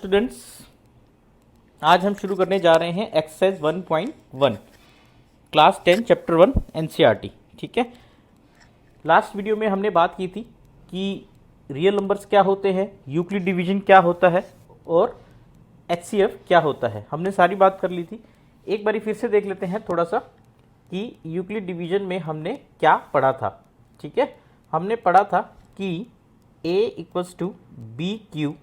Students, आज हम शुरू करने जा रहे हैं एक्सरसाइज 1.1 क्लास 10 चैप्टर 1 एनसीईआरटी। ठीक है, लास्ट वीडियो में हमने बात की थी कि रियल नंबर्स क्या होते हैं, यूक्लिड डिवीजन क्या होता है और एचसीएफ क्या होता है। हमने सारी बात कर ली थी। एक बारी फिर से देख लेते हैं थोड़ा सा कि यूक्लिड डिवीजन में हमने क्या पढ़ा था। ठीक है, हमने पढ़ा था कि a equals to b q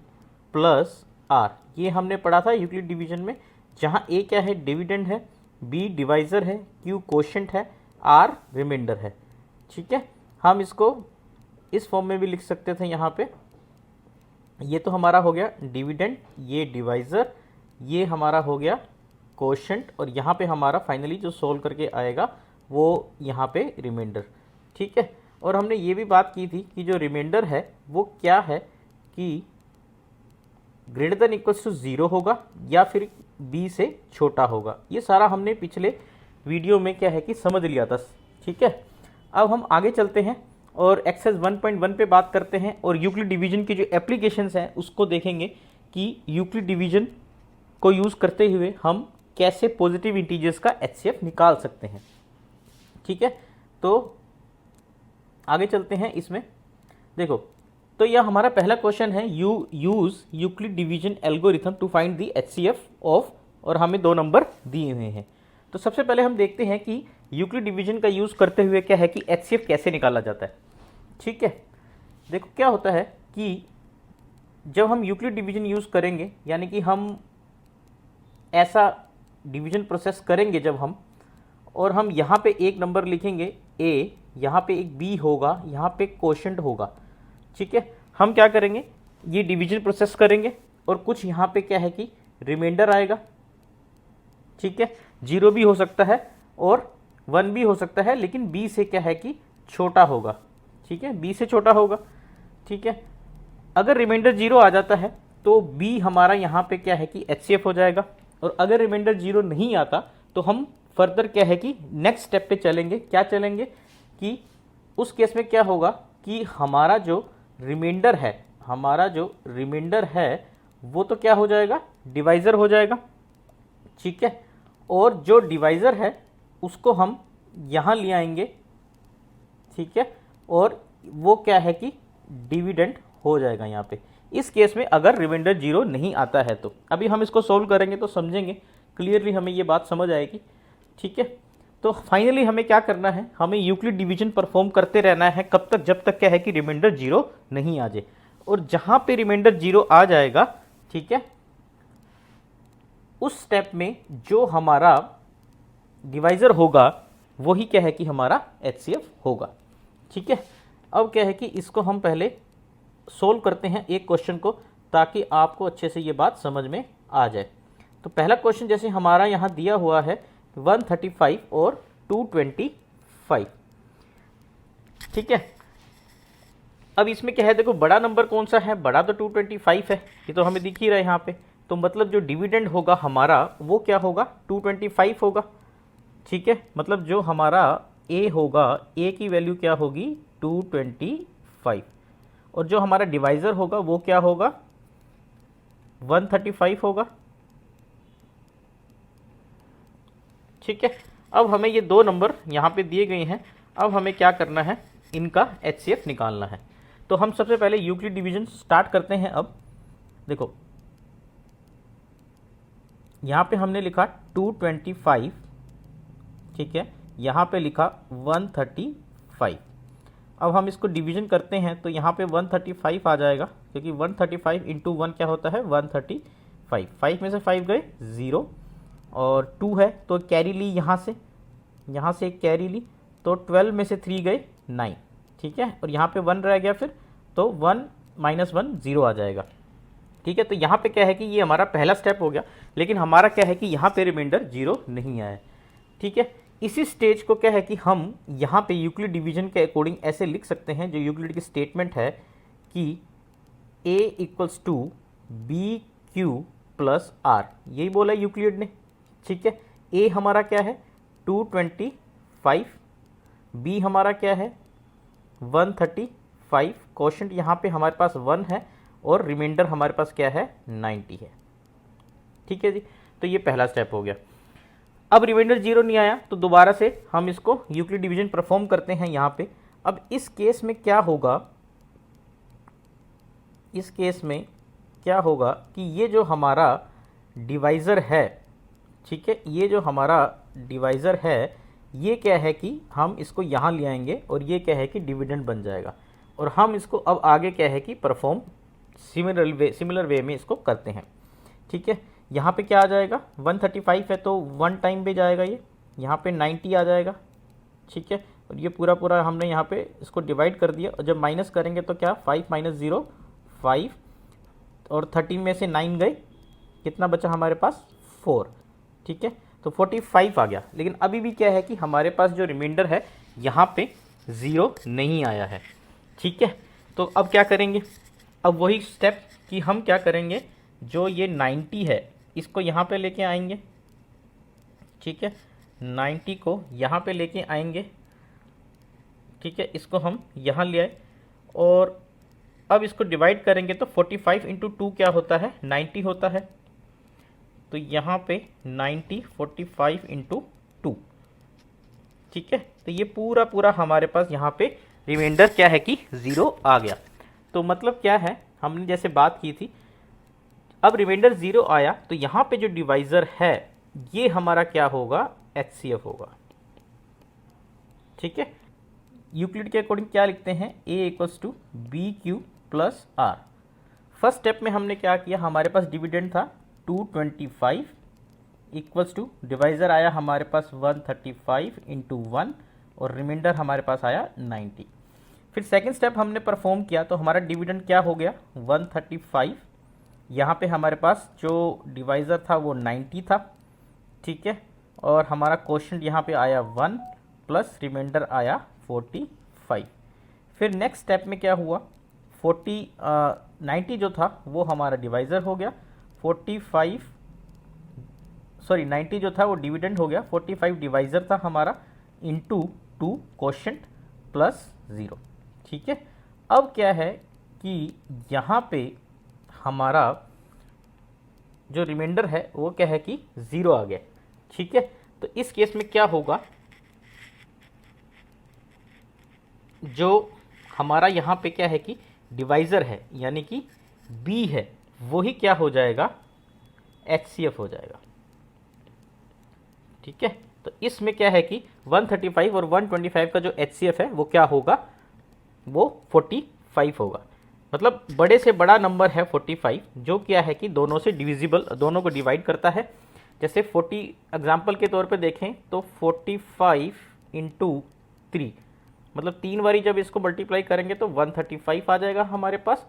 plus r, ये हमने पढ़ा था यूक्लिड डिवीजन में, जहाँ a क्या है, डिविडेंड है, b डिवाइज़र है, q कोशेंट है, r रिमाइंडर है। ठीक है, हम इसको इस फॉर्म में भी लिख सकते थे। यहाँ पे ये तो हमारा हो गया डिविडेंड, ये डिवाइज़र, ये हमारा हो गया कोशेंट, और यहाँ पे हमारा फाइनली जो सोल्व करके आएगा वो यहाँ पे रिमाइंडर। ठीक है, और हमने ये भी बात की थी कि जो रिमाइंडर है वो क्या है कि ग्रेटर देन इक्वल्स टू 0 होगा या फिर b से छोटा होगा। ये सारा हमने पिछले वीडियो में क्या है कि समझ लिया था। ठीक है, अब हम आगे चलते हैं और एक्सरसाइज 1.1 पे बात करते हैं और यूक्लिड डिवीजन की जो एप्लीकेशंस हैं उसको देखेंगे कि यूक्लिड डिवीजन को यूज़ करते हुए हम कैसे पॉजिटिव इंटीजर्स का एचसीएफ निकाल सकते हैं। ठीक है, तो आगे चलते हैं। इसमें देखो, तो यह हमारा पहला क्वेश्चन है, use Euclid division algorithm to find the HCF of, और हमें 2 नंबर दिए हुए हैं। तो सबसे पहले हम देखते हैं कि यूक्लिड डिवीजन का यूज़ करते हुए क्या है कि एचसीएफ कैसे निकाला जाता है। ठीक है, देखो क्या होता है कि जब हम यूक्लिड डिवीजन यूज़ करेंगे, यानी कि हम ऐसा डिवीजन प्रोसेस करेंगे जब हम, और हम यहाँ पे एक नंबर लिखेंगे a, यहाँ पे एक b होगा, यहाँ पे कोशेंट होगा। ठीक है, हम क्या करेंगे, ये डिवीजन प्रोसेस करेंगे और कुछ यहाँ पे क्या है कि रिमाइंडर आएगा। ठीक है, 0 भी हो सकता है और 1 भी हो सकता है, लेकिन b से क्या है कि छोटा होगा। ठीक है, b से छोटा होगा। ठीक है, अगर रिमाइंडर 0 आ जाता है तो b हमारा यहाँ पे क्या है कि एचसीएफ हो जाएगा, और अगर रिमाइंडर 0 नहीं आता तो हम फर्दर क्या है कि नेक्स्ट स्टेप पे चलेंगे। क्या चलेंगे कि उस केस में क्या होगा कि हमारा जो रिमाइंडर है वो तो क्या हो जाएगा, डिवाइज़र हो जाएगा। ठीक है, और जो डिवाइज़र है उसको हम यहाँ ले आएंगे। ठीक है, और वो क्या है कि डिविडेंड हो जाएगा यहाँ पे। इस केस में अगर रिमाइंडर 0 नहीं आता है तो अभी हम इसको सोल्व करेंगे तो समझेंगे क्लियरली, हमें ये बात समझ आएगी। ठीक है, तो फाइनली हमें क्या करना है, हमें यूक्लिड डिवीजन परफॉर्म करते रहना है। कब तक, जब तक क्या है कि रिमाइंडर 0 नहीं आ जाए, और जहां पे रिमाइंडर 0 आ जाएगा, ठीक है, उस स्टेप में जो हमारा डिवाइज़र होगा वही क्या है कि हमारा एचसीएफ होगा। ठीक है, अब क्या है कि इसको हम पहले सोल्व करते हैं एक क्वेश्चन को, ताकि आपको अच्छे से ये बात समझ में आ जाए। तो पहला क्वेश्चन जैसे हमारा यहाँ दिया हुआ है 135 और 225। ठीक है, अब इसमें क्या है, देखो बड़ा नंबर कौन सा है, बड़ा तो 225 है, ये तो हमें दिख ही रहा है यहाँ पे। तो मतलब जो डिविडेंड होगा हमारा वो क्या होगा, 225 होगा। ठीक है, मतलब जो हमारा a होगा, a की वैल्यू क्या होगी, 225, और जो हमारा डिवाइज़र होगा वो क्या होगा, 135 होगा। ठीक है, अब हमें ये 2 नंबर यहाँ पे दिए गए हैं। अब हमें क्या करना है, इनका एचसीएफ निकालना है। तो हम सबसे पहले यूक्लिड डिवीजन स्टार्ट करते हैं। अब देखो यहाँ पे हमने लिखा 225, ठीक है, यहाँ पे लिखा 135। अब हम इसको डिवीजन करते हैं तो यहाँ पे 135 आ जाएगा, क्योंकि 135 इंटू 1 क्या होता है, 135। 5 में से 5 गए 0, और 2 है तो कैरी ली, यहाँ से एक कैरी ली, तो 12 में से 3 गए 9। ठीक है, और यहाँ पे 1 रह गया, फिर तो 1 - 1 0 आ जाएगा। ठीक है, तो यहाँ पे क्या है कि ये हमारा पहला स्टेप हो गया, लेकिन हमारा क्या है कि यहाँ पे रिमाइंडर 0 नहीं आया। ठीक है, इसी स्टेज को क्या है कि हम यहाँ पे यूक्लिड डिवीजन के अकॉर्डिंग ऐसे लिख सकते हैं, जो यूक्लिड की स्टेटमेंट है कि a equals to b q plus r, यही बोला है यूक्लिड ने। ठीक है, a हमारा क्या है 225, b हमारा क्या है 135, कोशेंट यहाँ पे हमारे पास 1 है, और रिमाइंडर हमारे पास क्या है 90 है। ठीक है जी, तो ये पहला स्टेप हो गया। अब रिमाइंडर 0 नहीं आया तो दोबारा से हम इसको यूक्लिड डिवीजन परफॉर्म करते हैं यहाँ पे। अब इस केस में क्या होगा, इस केस में क्या होगा कि ये जो हमारा डिवाइज़र है, ठीक है, ये जो हमारा डिवाइज़र है ये क्या है कि हम इसको यहाँ ले आएंगे और ये क्या है कि डिविडेंड बन जाएगा, और हम इसको अब आगे क्या है कि परफॉर्म सिमिलर वे में इसको करते हैं। ठीक है, यहाँ पे क्या आ जाएगा 135 है तो 1 टाइम पे जाएगा ये, यहाँ पे 90 आ जाएगा। ठीक है, और ये पूरा पूरा हमने यहाँ पे इसको डिवाइड कर दिया, और जब माइनस करेंगे तो क्या 5 माइनस 0 5, और 13 में से 9 गए, कितना बचा हमारे पास 4। ठीक है, तो 45 आ गया। लेकिन अभी भी क्या है कि हमारे पास जो रिमाइंडर है यहाँ पे 0 नहीं आया है। ठीक है, तो अब क्या करेंगे, अब वही स्टेप कि हम क्या करेंगे, जो ये 90 है इसको यहाँ पे लेके आएंगे। ठीक है, 90 को यहाँ पे लेके आएंगे। ठीक है, इसको हम यहाँ ले आए और अब इसको डिवाइड करेंगे तो 45 इंटू 2 क्या होता है 90 होता है। तो यहाँ पे 90 45 इंटू 2। ठीक है, तो ये पूरा पूरा हमारे पास यहाँ पे रिमाइंडर क्या है कि 0 आ गया। तो मतलब क्या है, हमने जैसे बात की थी, अब रिमाइंडर 0 आया तो यहाँ पे जो डिवाइज़र है ये हमारा क्या होगा HCF होगा। ठीक है, यूक्लिड के अकॉर्डिंग क्या लिखते हैं, A equals to b q plus r. First step में हमने क्या किया, हमारे पास डिविडेंड था 225 इक्वल्स टू डिवाइज़र आया हमारे पास 135 इंटू 1 और रिमाइंडर हमारे पास आया 90। फिर सेकंड स्टेप हमने परफॉर्म किया तो हमारा डिविडेंड क्या हो गया 135, यहाँ पे हमारे पास जो डिवाइज़र था वो 90 था। ठीक है, और हमारा क्वोशंट यहाँ पे आया 1 प्लस रिमाइंडर आया 45। फिर नेक्स्ट स्टेप में क्या हुआ 90 जो था वो हमारा डिवाइज़र हो गया, 90 जो था वो डिविडेंड हो गया, 45 डिवाइज़र था हमारा इंटू 2 क्वोशंट प्लस 0। ठीक है, अब क्या है कि यहाँ पे हमारा जो रिमाइंडर है वो क्या है कि 0 आ गया। ठीक है, तो इस केस में क्या होगा, जो हमारा यहाँ पे क्या है कि डिवाइज़र है यानी कि B है वही क्या हो जाएगा HCF हो जाएगा। ठीक है, तो इसमें क्या है कि 135 और 125 का जो HCF है वो क्या होगा, वो 45 होगा। मतलब बड़े से बड़ा नंबर है 45 जो क्या है कि दोनों से डिविजिबल, दोनों को डिवाइड करता है। जैसे 40 एग्जाम्पल के तौर पे देखें तो 45 इंटू 3, मतलब 3 बारी जब इसको मल्टीप्लाई करेंगे तो 135 आ जाएगा हमारे पास,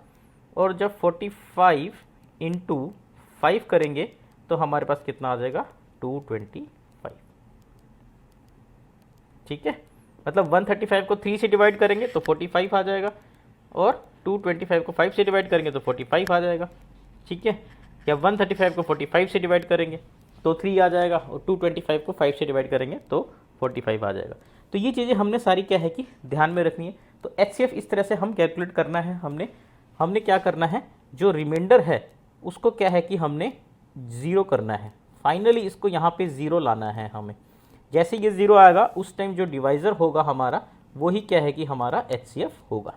और जब 45 इंटू 5 करेंगे तो हमारे पास कितना आ जाएगा 225। ठीक है, मतलब 135 को 3 से डिवाइड करेंगे तो 45 आ जाएगा, और 225 को 5 से डिवाइड करेंगे तो 45 आ जाएगा। ठीक है, या 135 को 45 से डिवाइड करेंगे तो 3 आ जाएगा, और 225 को 5 से डिवाइड करेंगे तो 45 आ जाएगा। तो ये चीज़ें हमने सारी क्या है कि ध्यान में रखनी है। तो HCF इस तरह से हम कैलकुलेट करना है। हमने क्या करना है, जो रिमाइंडर है उसको क्या है कि हमने 0 करना है, फाइनली इसको यहाँ पे 0 लाना है हमें। जैसे ये 0 आएगा उस टाइम जो डिवाइज़र होगा हमारा वही क्या है कि हमारा HCF होगा।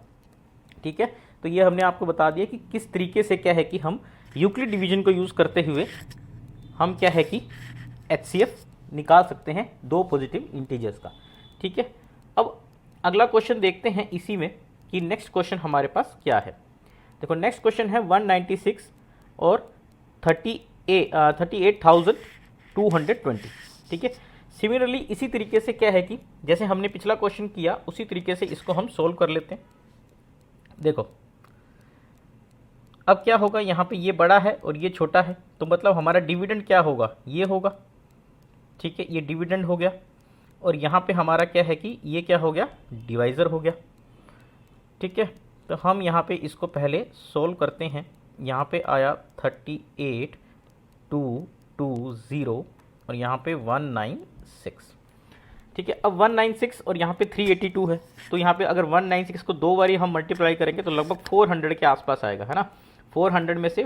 ठीक है, तो ये हमने आपको बता दिया कि किस तरीके से क्या है कि हम यूक्लिड डिवीजन को यूज़ करते हुए हम क्या है कि HCF निकाल सकते हैं दो पॉजिटिव इंटीजर्स का। ठीक है, अब अगला क्वेश्चन देखते हैं इसी में कि नेक्स्ट क्वेश्चन हमारे पास क्या है। देखो नेक्स्ट क्वेश्चन है 196 और 38,220। ठीक है, सिमिलरली इसी तरीके से क्या है कि जैसे हमने पिछला क्वेश्चन किया उसी तरीके से इसको हम सोल्व कर लेते हैं। देखो अब क्या होगा, यहाँ पे ये बड़ा है और ये छोटा है, तो मतलब हमारा डिविडेंड क्या होगा, ये होगा। ठीक है, ये डिविडेंड हो गया, और यहाँ पे हमारा क्या है कि ये क्या हो गया, डिवाइज़र हो गया। ठीक है, तो हम यहाँ पे इसको पहले सोल्व करते हैं। यहाँ पे आया 38,220 और यहाँ पे 196। ठीक है, अब 196 और यहाँ पे 382 है, तो यहाँ पे अगर 196 को 2 बारी हम मल्टीप्लाई करेंगे तो लगभग 400 के आसपास आएगा, है ना। 400 में से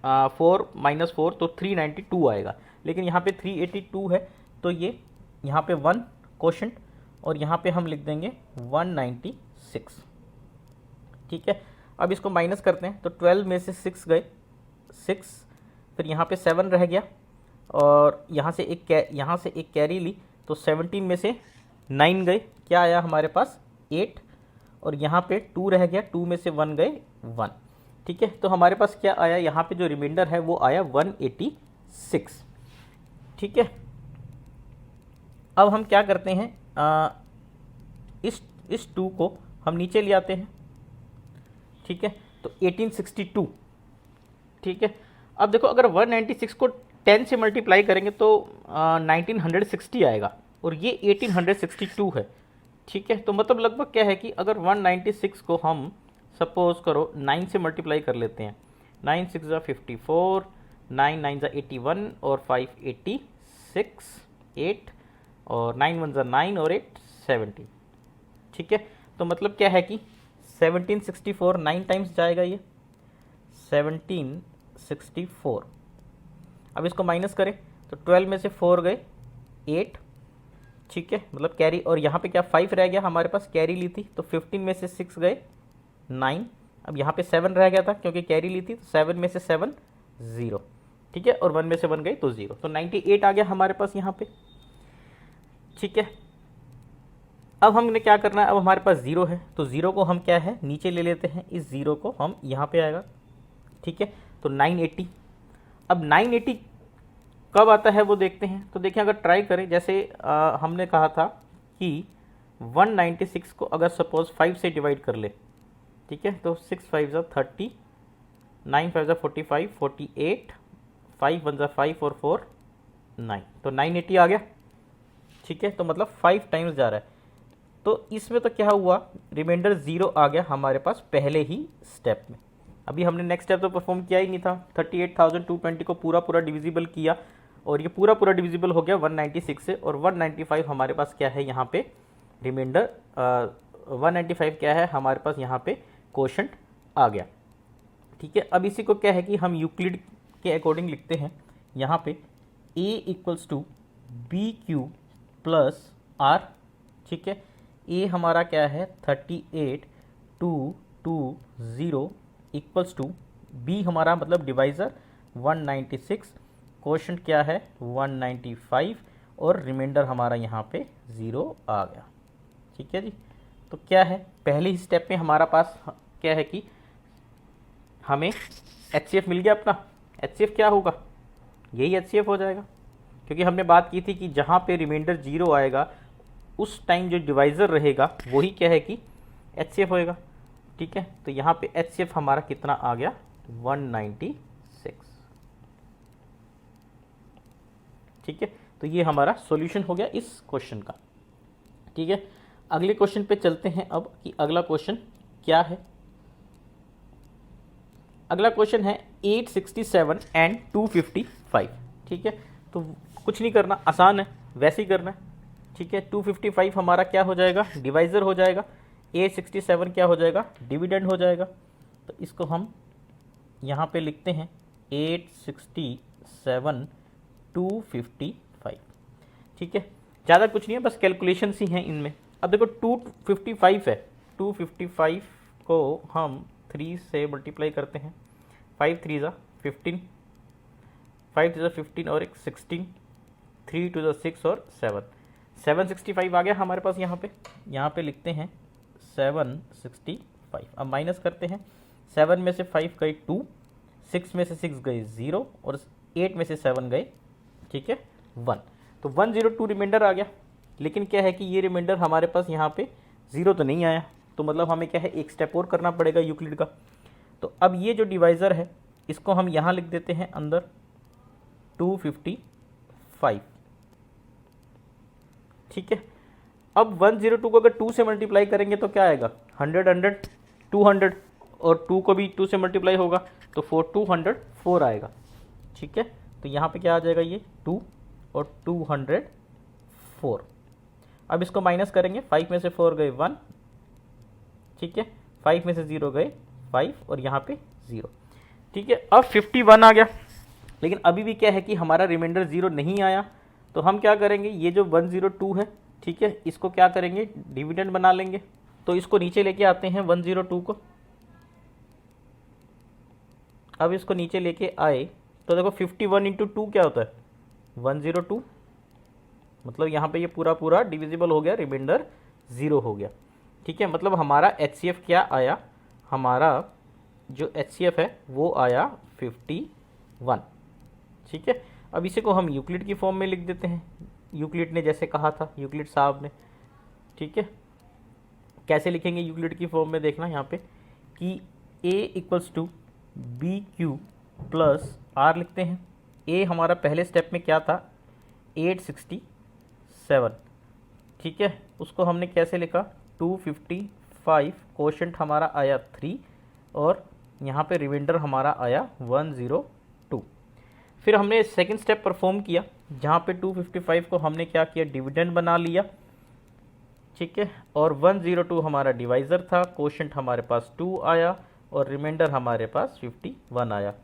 4 - 4 तो 392 आएगा, लेकिन यहाँ पे 382 है, तो ये यहाँ पे 1 क्वोशंट और यहाँ पे हम लिख देंगे 196। ठीक है, अब इसको माइनस करते हैं, तो 12 में से 6 गए 6, फिर यहाँ पे 7 रह गया और यहाँ से एक कैरी ली, तो 17 में से 9 गए, क्या आया हमारे पास 8, और यहाँ पे 2 रह गया, 2 में से 1 गए 1। ठीक है, तो हमारे पास क्या आया, यहाँ पे जो रिमाइंडर है वो आया 186। ठीक है, अब हम क्या करते हैं, इस 2 को हम नीचे ले आते हैं। ठीक है, तो 1862। ठीक है, अब देखो अगर 196 को 10 से मल्टीप्लाई करेंगे तो 1960 आएगा और ये 1862 है। ठीक है, तो मतलब लगभग क्या है कि अगर 196 को हम सपोज करो 9 से मल्टीप्लाई कर लेते हैं, 9 6 ज़ा 54, 9 9 ज़ा 81 और 5 86, 8 और 9 1 ज़ा 9 और 8 70। ठीक है, तो मतलब क्या है कि 1764 9 टाइम्स जाएगा ये 1764। अब इसको माइनस करें तो 12 में से 4 गए 8। ठीक है, मतलब कैरी, और यहाँ पे क्या 5 रह गया, हमारे पास कैरी ली थी, तो 15 में से 6 गए 9। अब यहाँ पे 7 रह गया था क्योंकि कैरी ली थी, तो 7 में से 7 0। ठीक है, और 1 में से 1 गई तो 0, तो 98 आ गया हमारे पास यहाँ पे। ठीक है, अब हमने क्या करना है, अब हमारे पास 0 है, तो 0 को हम क्या है नीचे ले लेते हैं, इस 0 को हम यहाँ पे आएगा। ठीक है, तो 980। अब 980 कब आता है वो देखते हैं, तो देखिए अगर ट्राई करें, जैसे हमने कहा था कि 196 को अगर सपोज 5 से डिवाइड कर ले, ठीक है, तो 6 5 ज़ा 30, 9 5 ज़ा 45, 48, 5 1 ज़ा 5 और 4 9, तो 980 आ गया। ठीक है, तो मतलब 5 टाइम्स जा रहा है, तो इसमें तो क्या हुआ, रिमाइंडर 0 आ गया हमारे पास पहले ही स्टेप में। अभी हमने नेक्स्ट स्टेप तो परफॉर्म किया ही नहीं था, 38,220 को पूरा डिविजिबल किया और ये पूरा डिविजिबल हो गया 196 से, और 195 हमारे पास क्या है यहाँ पे रिमाइंडर, 195 क्या है हमारे पास यहाँ पे क्वोशंट आ गया। ठीक है, अब इसी को क्या है कि हम यूक्लिड के अकॉर्डिंग लिखते हैं, यहाँ पे a equals to b q plus r. ठीक है, a हमारा क्या है 38,220 इक्वल्स टू b हमारा मतलब डिवाइज़र 196, क्वोशंट क्या है 195 और रिमाइंडर हमारा यहाँ पे 0 आ गया। ठीक है जी, तो क्या है पहले ही स्टेप में हमारा पास क्या है कि हमें HCF मिल गया अपना। HCF क्या होगा, यही HCF हो जाएगा, क्योंकि हमने बात की थी कि जहाँ पे रिमाइंडर 0 आएगा उस टाइम जो डिवाइज़र रहेगा वही क्या है कि HCF होएगा। ठीक है, तो यहाँ पे HCF हमारा कितना आ गया 196। ठीक है, तो ये हमारा सॉल्यूशन हो गया इस क्वेश्चन का। ठीक है, अगले क्वेश्चन पे चलते हैं अब कि अगला क्वेश्चन क्या है। अगला क्वेश्चन है 867 एंड 255। ठीक है, तो कुछ नहीं करना, आसान है, वैसे ही करना है। ठीक है, 255 हमारा क्या हो जाएगा डिवाइज़र हो जाएगा, 867 क्या हो जाएगा डिविडेंड हो जाएगा। तो इसको हम यहाँ पे लिखते हैं 867 255। ठीक है, ज़्यादा कुछ नहीं है, बस कैलकुलेशन ही हैं इनमें। अब देखो 255 है, 255 को हम 3 से मल्टीप्लाई करते हैं, 5 3 ज़ा 15, 5 3 ज़ा 15 और एक 16, 3 2 ज़ा 6 और 7, 765 आ गया हमारे पास। यहाँ पे लिखते हैं 765। अब माइनस करते हैं, 7 में से 5 गए 2, 6 में से 6 गए 0 और 8 में से 7 गए, ठीक है 1, तो 102 रिमाइंडर आ गया। लेकिन क्या है कि ये रिमाइंडर हमारे पास यहाँ पे 0 तो नहीं आया, तो मतलब हमें क्या है एक स्टेप और करना पड़ेगा यूक्लिड का। तो अब ये जो डिवाइज़र है इसको हम यहाँ लिख देते हैं अंदर 255। ठीक है, अब 102 को अगर 2 से मल्टीप्लाई करेंगे तो क्या आएगा 100 100 200, और 2 को भी 2 से मल्टीप्लाई होगा तो 204 आएगा। ठीक है, तो यहाँ पे क्या आ जाएगा ये 2 और 204। अब इसको माइनस करेंगे, 5 में से 4 गए 1, ठीक है, 5 में से 0 गए 5 और यहाँ पे 0। ठीक है, अब 51 आ गया, लेकिन अभी भी क्या है कि हमारा रिमाइंडर 0 नहीं आया, तो हम क्या करेंगे, ये जो 102 है, ठीक है, इसको क्या करेंगे, डिविडेंड बना लेंगे। तो इसको नीचे लेके आते हैं 102 को। अब इसको नीचे लेके आए तो देखो 51 इंटू 2 क्या होता है, 102, मतलब यहाँ पे ये पूरा पूरा डिविजिबल हो गया, रिमाइंडर 0 हो गया। ठीक है, मतलब हमारा HCF क्या आया, हमारा जो HCF है वो आया 51। ठीक है, अब इसी को हम यूक्लिड की फॉर्म में लिख देते हैं, यूक्लिड ने जैसे कहा था, यूक्लिड साहब ने। ठीक है, कैसे लिखेंगे यूक्लिड की फॉर्म में, देखना यहाँ पे कि A equals to b q plus r लिखते हैं। A हमारा पहले स्टेप में क्या था, 867। ठीक है, उसको हमने कैसे लिखा, 255, कोशेंट हमारा आया 3 और यहाँ पे रिमाइंडर हमारा आया 102। फिर हमने सेकंड स्टेप परफॉर्म किया, जहाँ पे 255 को हमने क्या किया, डिविडेंड बना लिया। ठीक है, और 102 हमारा डिवाइज़र था, कोशेंट हमारे पास 2 आया और रिमाइंडर हमारे पास 51 आया।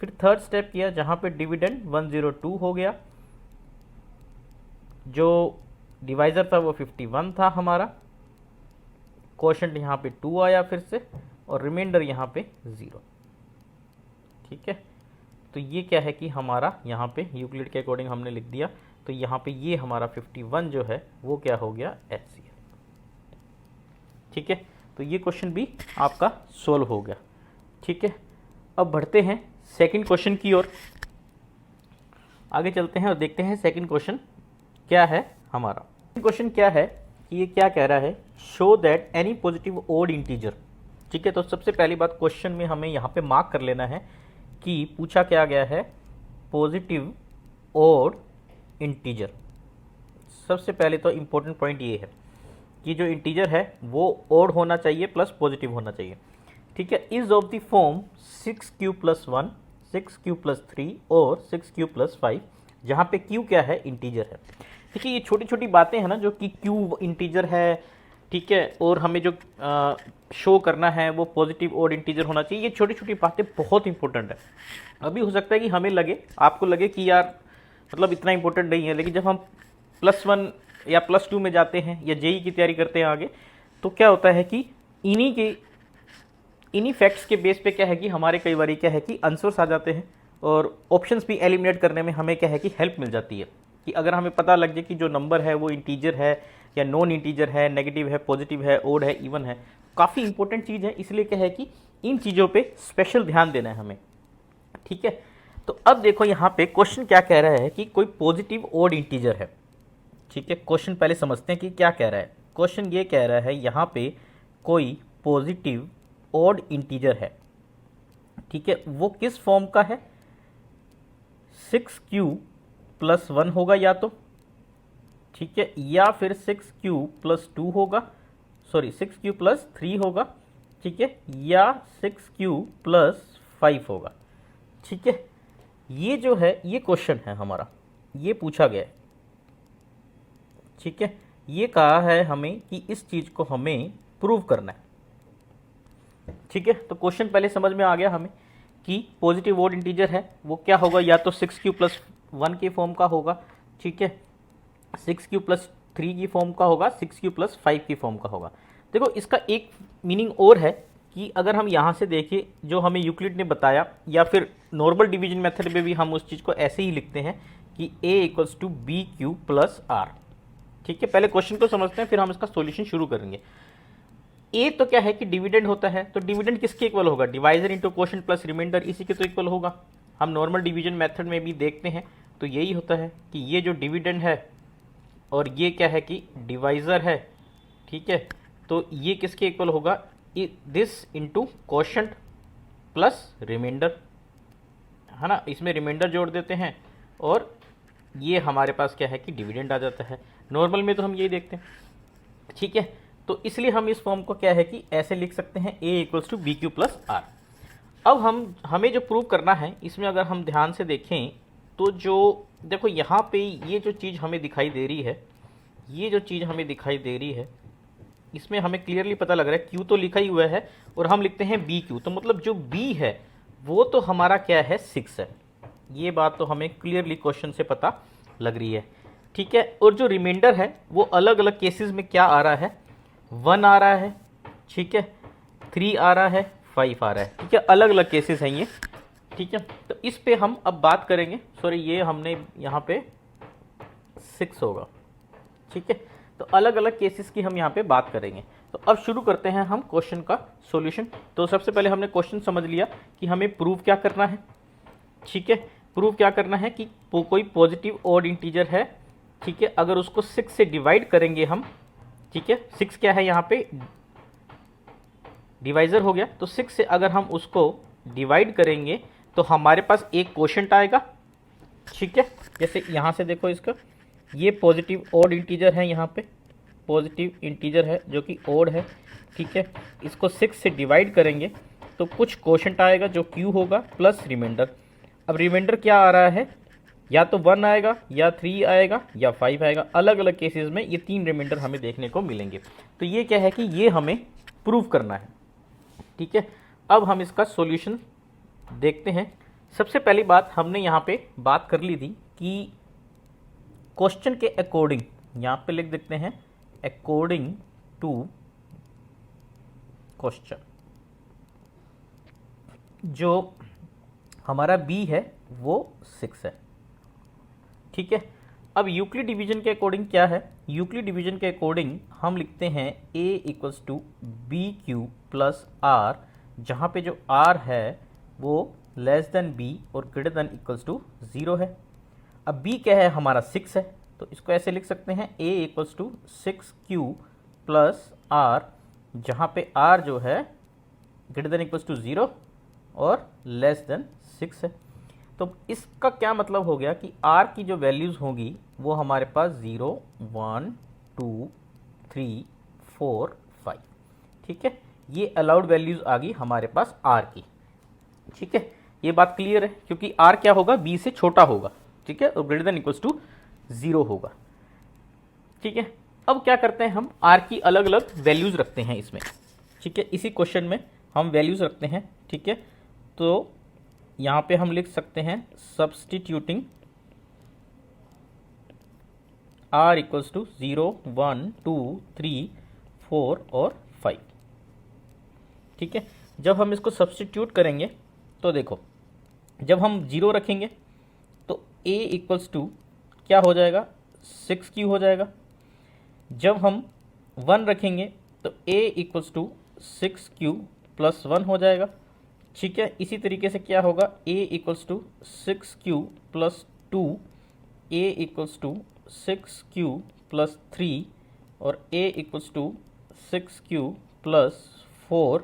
फिर थर्ड स्टेप किया, जहाँ पे डिविडेंड 102 हो गया, जो डिवाइज़र था वो 51 था हमारा, कोशेंट यहाँ पे 2 आया फिर से, और रिमाइंडर यहाँ पे 0। ठीक है, तो ये क्या है कि हमारा यहाँ पे यूक्लिड के अकॉर्डिंग हमने लिख दिया, तो यहाँ पे ये हमारा 51 जो है वो क्या हो गया, HCF। ठीक है, तो ये क्वेश्चन भी आपका सोल्व हो गया। ठीक है, अब बढ़ते हैं सेकंड क्वेश्चन की ओर, आगे चलते हैं और देखते हैं सेकंड क्वेश्चन क्या है हमारा। क्वेश्चन क्या है कि ये क्या कह रहा है, show that any positive odd integer. ठीक है, तो सबसे पहली बात क्वेश्चन में हमें यहाँ पे मार्क कर लेना है कि पूछा क्या गया है, पॉजिटिव ओड इंटीजर। सबसे पहले तो इम्पोर्टेंट पॉइंट ये है कि जो इंटीजर है वो ओड होना चाहिए प्लस पॉजिटिव होना चाहिए। ठीक है, is of the form 6q + 1, 6q + 3 और 6q + 5, जहाँ पे q क्या है, इंटीजर है। ठीक है, ये छोटी छोटी बातें हैं ना, जो कि q इंटीजर है, ठीक है, और हमें जो शो करना है वो पॉजिटिव ओड इंटीजर होना चाहिए। ये छोटी छोटी बातें बहुत इंपॉर्टेंट है। अभी हो सकता है कि हमें लगे, आपको लगे कि यार मतलब इतना इंपॉर्टेंट नहीं है, लेकिन जब हम +1 या +2 में जाते हैं या जेई की तैयारी करते हैं आगे, तो क्या होता है कि इन्हीं फैक्ट्स के बेस पे क्या है कि हमारे कई बार क्या है कि आंसर्स आ जाते हैं और ऑप्शंस भी एलिमिनेट करने में हमें क्या है कि हेल्प मिल जाती है, कि अगर हमें पता लग जाए कि जो नंबर है वो इंटीजर है या नॉन इंटीजर है, नेगेटिव है, पॉजिटिव है, ओड है, इवन है, काफ़ी इंपॉर्टेंट चीज़ है। इसलिए क्या है कि इन चीज़ों पे स्पेशल ध्यान देना है हमें। ठीक है, तो अब देखो यहाँ पे क्वेश्चन क्या कह रहा है कि कोई पॉजिटिव ओड इंटीजर है। ठीक है, क्वेश्चन पहले समझते हैं कि क्या कह रहा है। क्वेश्चन ये कह रहा है यहाँ पे कोई पॉजिटिव ओड इंटीजर है। ठीक है, वो किस फॉर्म का है, 6q + 1 होगा या तो, ठीक है, या फिर 6q + 2 होगा, सॉरी 6q + 3 होगा, ठीक है, या 6q + 5 होगा। ठीक है, ये जो है ये क्वेश्चन है हमारा, ये पूछा गया है। ठीक है, ये कहा है हमें कि इस चीज़ को हमें प्रूव करना है। ठीक है, तो क्वेश्चन पहले समझ में आ गया हमें कि पॉजिटिव ओड इंटीजर है वो क्या होगा, या तो 6q + 1 के फॉर्म का होगा, ठीक है, 6q + 3 की फॉर्म का होगा, 6q + 5 की फॉर्म का होगा। देखो इसका एक मीनिंग और है कि अगर हम यहाँ से देखें जो हमें यूक्लिड ने बताया, या फिर नॉर्मल डिवीजन मेथड में भी हम उस चीज़ को ऐसे ही लिखते हैं कि a = bq + r। ठीक है, पहले क्वेश्चन को समझते हैं फिर हम इसका सॉल्यूशन शुरू करेंगे। ए तो क्या है कि डिविडेंड होता है, तो डिविडेंड किसके इक्वल होगा, divisor into quotient plus remainder, इसी के तो इक्वल होगा। हम नॉर्मल डिवीजन मेथड में भी देखते हैं तो यही होता है कि ये जो डिविडेंड है और ये क्या है कि डिवाइजर है। ठीक है, तो ये किसके इक्वल होगा, this into quotient plus remainder, है ना, इसमें रिमाइंडर जोड़ देते हैं और ये हमारे पास क्या है कि डिविडेंड आ जाता है। नॉर्मल में तो हम यही देखते हैं। ठीक है, तो इसलिए हम इस फॉर्म को क्या है कि ऐसे लिख सकते हैं, a = bq + r। अब हमें जो प्रूव करना है, इसमें अगर हम ध्यान से देखें तो जो देखो यहाँ पे ये जो चीज़ हमें दिखाई दे रही है, ये जो चीज़ हमें दिखाई दे रही है, इसमें हमें क्लियरली पता लग रहा है q तो लिखा ही हुआ है और हम लिखते हैं bq, तो मतलब जो b है वो तो हमारा क्या है 6 है। ये बात तो हमें क्लियरली क्वेश्चन से पता लग रही है, ठीक है। और जो रिमाइंडर है वो अलग अलग केसेस में क्या आ रहा है, 1 आ रहा है, ठीक है, 3 आ रहा है, 5 आ रहा है, ठीक है, अलग अलग केसेस हैं ये, ठीक है। तो इस पे हम अब बात करेंगे, सॉरी ये हमने यहाँ पे 6 होगा, ठीक है। तो अलग अलग केसेस की हम यहाँ पे बात करेंगे। तो अब शुरू करते हैं हम क्वेश्चन का सॉल्यूशन। तो सबसे पहले हमने क्वेश्चन समझ लिया कि हमें प्रूव क्या करना है, ठीक है। प्रूव क्या करना है कि कोई पॉजिटिव ऑड इंटीजर है, ठीक है, अगर उसको 6 से डिवाइड करेंगे हम, ठीक है, 6 क्या है यहाँ पे डिवाइजर हो गया, तो 6 से अगर हम उसको डिवाइड करेंगे तो हमारे पास एक क्वोशंट आएगा, ठीक है। जैसे यहाँ से देखो इसका, ये पॉजिटिव ऑड इंटीजर है, यहाँ पे पॉजिटिव इंटीजर है जो कि ऑड है, ठीक है। इसको 6 से डिवाइड करेंगे तो कुछ क्वोशंट आएगा जो q होगा प्लस रिमाइंडर। अब रिमाइंडर क्या आ रहा है, या तो 1 आएगा या 3 आएगा या 5 आएगा, अलग अलग केसेस में ये 3 रिमाइंडर हमें देखने को मिलेंगे। तो ये क्या है कि ये हमें प्रूव करना है, ठीक है। अब हम इसका सॉल्यूशन देखते हैं। सबसे पहली बात हमने यहाँ पे बात कर ली थी कि क्वेश्चन के अकॉर्डिंग, यहाँ पे लिख देते हैं अकॉर्डिंग टू क्वेश्चन, जो हमारा b है वो 6 है, ठीक है। अब यूक्लिड डिवीजन के अकॉर्डिंग क्या है, यूक्लिड डिवीजन के अकॉर्डिंग हम लिखते हैं a equals to b q plus r, जहाँ पे जो r है वो लेस देन b और ग्रेटर देन इक्वल्स टू 0 है। अब b क्या है हमारा 6 है, तो इसको ऐसे लिख सकते हैं a equals to 6q plus r, जहाँ पे r जो है ग्रेटर देन इक्वल्स टू 0 और लेस देन 6 है। तो इसका क्या मतलब हो गया कि r की जो वैल्यूज़ होंगी वो हमारे पास 0, 1, 2, 3, 4, 5, ठीक है। ये अलाउड वैल्यूज़ आ गई हमारे पास r की, ठीक है। ये बात क्लियर है क्योंकि r क्या होगा, b से छोटा होगा, ठीक है, और ग्रेटर देन इक्वल्स टू 0 होगा, ठीक है। अब क्या करते हैं हम r की अलग अलग वैल्यूज़ रखते हैं इसमें, ठीक है। इसी क्वेश्चन में हम वैल्यूज़ रखते हैं, ठीक है। तो यहाँ पे हम लिख सकते हैं सब्सटीट्यूटिंग r इक्वल्स टू 0, 1, 2, 3, 4 और 5, ठीक है। जब हम इसको सब्सटीट्यूट करेंगे तो देखो, जब हम 0 रखेंगे तो a इक्वल्स टू क्या हो जाएगा, 6q हो जाएगा। जब हम 1 रखेंगे तो a equals to 6q plus 1 हो जाएगा, ठीक है। इसी तरीके से क्या होगा, a equals to 6q plus 2, a equals to 6q plus 3 और a equals to 6q plus 4,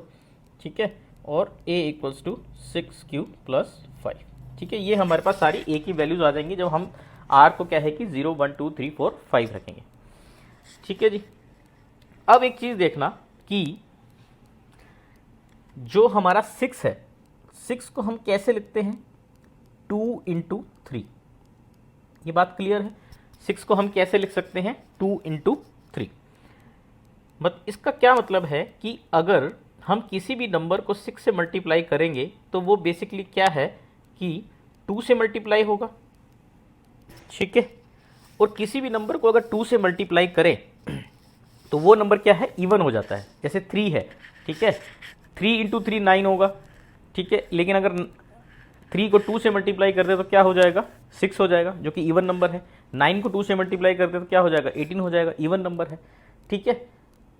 ठीक है, और a equals to 6q plus 5, ठीक है। ये हमारे पास सारी a की वैल्यूज़ आ जाएंगी जब हम r को क्या है कि 0, 1, 2, 3, 4, 5 रखेंगे, ठीक है जी। अब एक चीज़ देखना कि जो हमारा 6 है, 6 को हम कैसे लिखते हैं, 2 इंटू 3, ये बात क्लियर है। 6 को हम कैसे लिख सकते हैं, 2 इंटू 3। इसका क्या मतलब है कि अगर हम किसी भी नंबर को 6 से मल्टीप्लाई करेंगे तो वो बेसिकली क्या है कि 2 से मल्टीप्लाई होगा, ठीक है। और किसी भी नंबर को अगर 2 से मल्टीप्लाई करें तो वो नंबर क्या है, इवन हो जाता है। जैसे 3 है, ठीक है, 3 इंटू 3 9 होगा, ठीक है। लेकिन अगर 3 को 2 से मल्टीप्लाई कर दे तो क्या हो जाएगा, 6 हो जाएगा, जो कि इवन नंबर है। 9 को 2 से मल्टीप्लाई कर दे तो क्या हो जाएगा, 18 हो जाएगा, इवन नंबर है, ठीक है।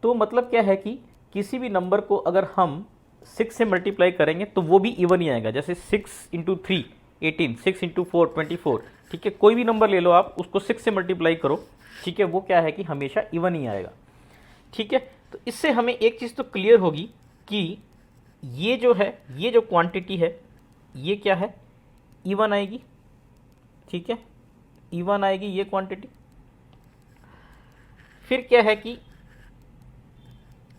तो मतलब क्या है कि किसी भी नंबर को अगर हम 6 से मल्टीप्लाई करेंगे तो वो भी इवन ही आएगा। जैसे 6 इंटू 3 18, 6 इंटू 4 24, ठीक है। कोई भी नंबर ले लो आप, उसको 6 से मल्टीप्लाई करो, ठीक है, वो क्या है कि हमेशा इवन ही आएगा, ठीक है। तो इससे हमें एक चीज़ तो क्लियर होगी कि ये जो है, ये जो क्वांटिटी है ये क्या है, इवन आएगी, ठीक है, इवन आएगी ये क्वांटिटी। फिर क्या है कि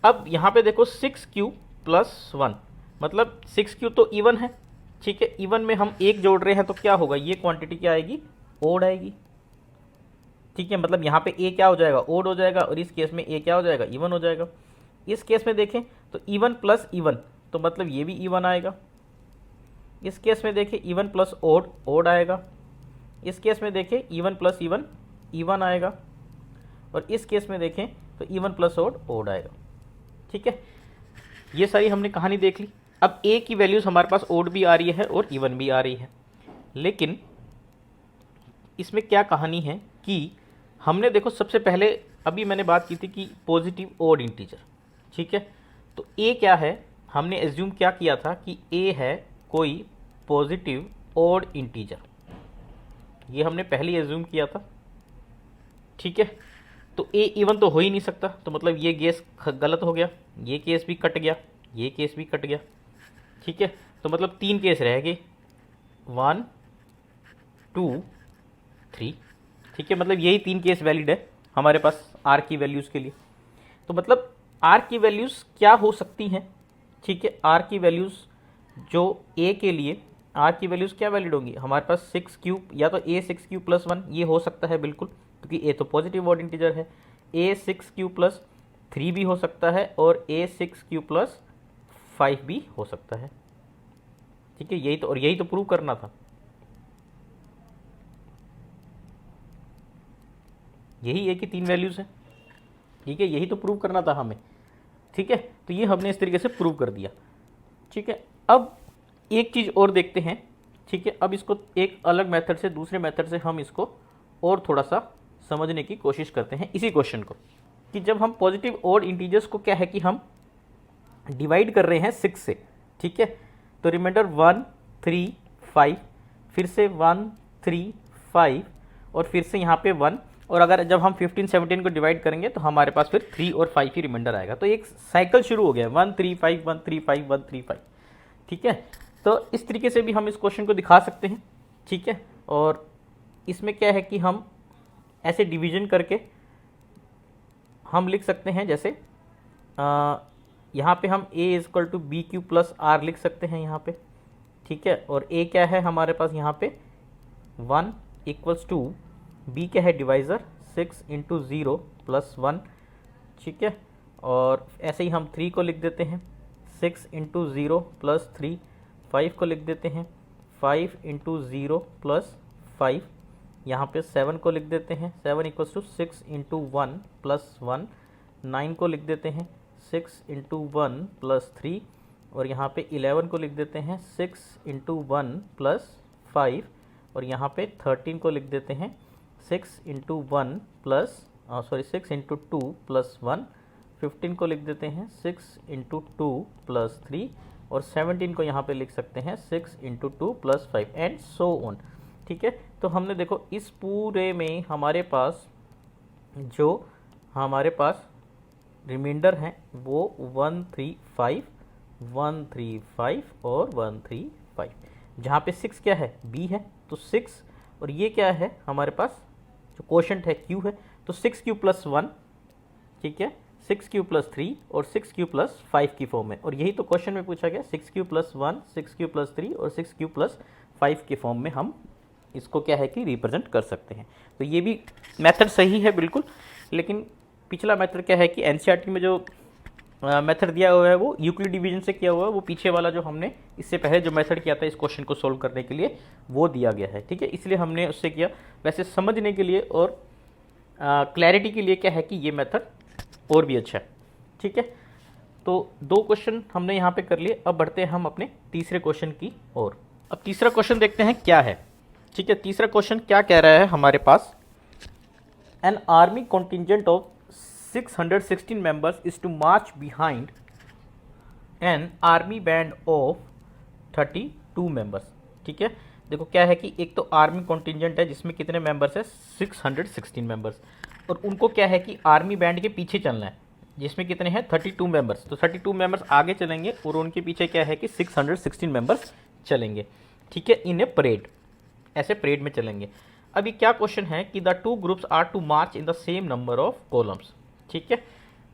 अब यहाँ पे देखो 6q प्लस 1, मतलब 6q तो इवन है, ठीक है। इवन में हम एक जोड़ रहे हैं तो क्या होगा, ये क्वांटिटी क्या आएगी, ओड आएगी, ठीक है। मतलब यहाँ पे a क्या हो जाएगा, ओड हो जाएगा, और इस केस में a क्या हो जाएगा, इवन हो जाएगा। इस केस में देखें तो इवन प्लस इवन, तो मतलब ये भी इवन आएगा, इस केस में देखिए इवन प्लस ओड ओड आएगा, इस केस में देखें इवन प्लस इवन इवन आएगा, और इस केस में देखें तो इवन प्लस ओड ओड आएगा। ठीक है, ये सारी हमने कहानी देख ली। अब ए की वैल्यूज़ हमारे पास ओड भी आ रही है और इवन भी आ रही है, लेकिन इसमें क्या कहानी है कि हमने देखो सबसे पहले अभी मैंने बात की थी कि पॉजिटिव ओड इंटीजर। ठीक है, तो ए क्या है, हमने एज्यूम क्या किया था कि ए है कोई पॉजिटिव ओड इंटीजर, ये हमने पहले ही एज्यूम किया था। ठीक है, तो ए इवन तो हो ही नहीं सकता, तो मतलब ये केस गलत हो गया, ये केस भी कट गया, ये केस भी कट गया। ठीक है, तो मतलब 3 केस रह गए, 1 2 3। ठीक है, मतलब यही 3 केस वैलिड है हमारे पास आर की वैल्यूज़ के लिए। तो मतलब आर की वैल्यूज़ क्या हो सकती हैं? ठीक है, आर की वैल्यूज़ जो ए के लिए आर की वैल्यूज़ क्या वैलिड होंगी हमारे पास 6 क्यूब, या तो ए 6 क्यूब प्लस 1 ये हो सकता है बिल्कुल, क्योंकि ए तो पॉजिटिव ऑड इंटीजर है। ए 6 क्यूब प्लस 3 भी हो सकता है, और ए 6 क्यूब प्लस 5 भी हो सकता है। ठीक है, यही तो, और यही तो प्रूव करना था, यही ए की 3 वैल्यूज़ हैं। ठीक है, यही तो प्रूव करना था हमें। ठीक है, तो ये हमने इस तरीके से प्रूव कर दिया। ठीक है, अब एक चीज़ और देखते हैं। ठीक है, अब इसको एक अलग मेथड से, दूसरे मेथड से हम इसको और थोड़ा सा समझने की कोशिश करते हैं इसी क्वेश्चन को, कि जब हम पॉजिटिव ओड इंटीजर्स को क्या है कि हम डिवाइड कर रहे हैं 6 से। ठीक है, तो रिमाइंडर 1 3 5, फिर से 1 3 5, और फिर से यहाँ पे 1, और अगर जब हम 15 17 को डिवाइड करेंगे तो हमारे पास फिर 3 और 5 ही रिमाइंडर आएगा। तो एक साइकिल शुरू हो गया, 1 3 5 1 3 5 1 3 5। ठीक है, तो इस तरीके से भी हम इस क्वेश्चन को दिखा सकते हैं। ठीक है, और इसमें क्या है कि हम ऐसे डिवीजन करके हम लिख सकते हैं, जैसे यहाँ पे हम a is equal to b q plus r लिख सकते हैं यहाँ पे। ठीक है, और a क्या है हमारे पास यहाँ पे 1 इक्वल्स टू b क्या है डिवाइज़र 6 इंटू 0 प्लस 1। ठीक है, और ऐसे ही हम 3 को लिख देते हैं 6 इंटू 0 प्लस 3, 5 को लिख देते हैं 5 इंटू 0 प्लस 5, यहाँ पे 7 को लिख देते हैं 7 इक्वल्स टू 6 इंटू 1 प्लस 1, 9 को लिख देते हैं 6 इंटू 1 प्लस 3, और यहाँ पे 11 को लिख देते हैं 6 इंटू 1 प्लस 5, और यहाँ पे 13 को लिख देते हैं 6 इंटू 1 प्लस 6 इंटू 2 प्लस 1, 15 को लिख देते हैं 6 इंटू 2 प्लस 3, और 17 को यहाँ पे लिख सकते हैं 6 into 2 plus 5 and so on. ठीक है, तो हमने देखो इस पूरे में हमारे पास जो हमारे पास रिमाइंडर हैं वो 135 135 और 135, जहाँ पे 6 क्या है b है, तो 6, और ये क्या है हमारे पास जो क्वोशंट है q है, तो 6 क्यू प्लस 1। ठीक है, 6 क्यू प्लस 3 और 6 क्यू प्लस 5 की फॉर्म में, और यही तो क्वेश्चन में पूछा गया 6 क्यू प्लस 1 6 क्यू प्लस 3 और 6 क्यू प्लस 5 के फॉर्म में हम इसको क्या है कि रिप्रेजेंट कर सकते हैं। तो ये भी मेथड सही है बिल्कुल, लेकिन पिछला मेथड क्या है कि एनसीईआरटी में जो मेथड दिया हुआ है वो यूक्लिड डिवीजन से किया हुआ है, वो पीछे वाला जो हमने इससे पहले जो मेथड किया था इस क्वेश्चन को सोल्व करने के लिए वो दिया गया है। ठीक है, इसलिए हमने उससे किया। वैसे समझने के लिए और क्लैरिटी के लिए क्या है कि ये मेथड और भी अच्छा है। ठीक है, तो 2 क्वेश्चन हमने यहाँ पे कर लिए। अब बढ़ते हैं हम अपने तीसरे क्वेश्चन की ओर। अब तीसरा क्वेश्चन देखते हैं क्या है। ठीक है, तीसरा क्वेश्चन क्या कह रहा है हमारे पास, an army contingent of 616 members is to march behind an army band of 32 members। ठीक है, देखो क्या है कि एक तो आर्मी कॉन्टिजेंट है जिसमें कितने मेंबर्स है 616 मेंबर्स, और उनको क्या है कि आर्मी बैंड के पीछे चलना है जिसमें कितने हैं 32 मेंबर्स। तो 32 मेंबर्स आगे चलेंगे और उनके पीछे क्या है कि 616 मेंबर्स चलेंगे। ठीक है, इन ए परेड, ऐसे परेड में चलेंगे। अभी क्या क्वेश्चन है कि the 2 groups are to march in the same number of columns. ठीक है,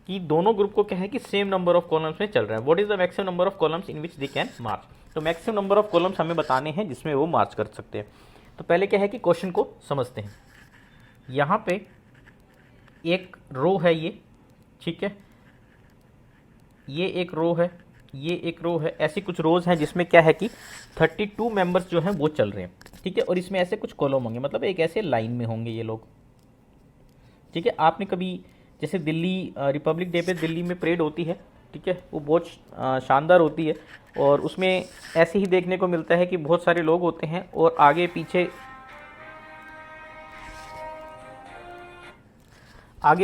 कि दोनों ग्रुप को क्या है कि सेम नंबर ऑफ कॉलम्स में चल रहा है। What is the maximum number of columns in which they can march. तो मैक्सिमम नंबर ऑफ कॉलम्स हमें बताने हैं जिसमें वो मार्च कर सकते हैं। तो पहले क्या है कि क्वेश्चन को समझते हैं। यहाँ पे एक रो है ये, ठीक है, ये एक रो है, ये एक रो है, ऐसी कुछ रोज हैं जिसमें क्या है कि 32 मेंबर्स जो हैं वो चल रहे हैं, ठीक है। और इसमें ऐसे कुछ कॉलम होंगे, मतलब एक ऐसे लाइन में होंगे ये लोग, ठीक है। आपने कभी जैसे दिल्ली रिपब्लिक डे पे दिल्ली में परेड होती है, ठीक है, वो बहुत शानदार होती है, और उसमें ऐसे ही देखने को मिलता है कि बहुत सारे लोग होते हैं और आगे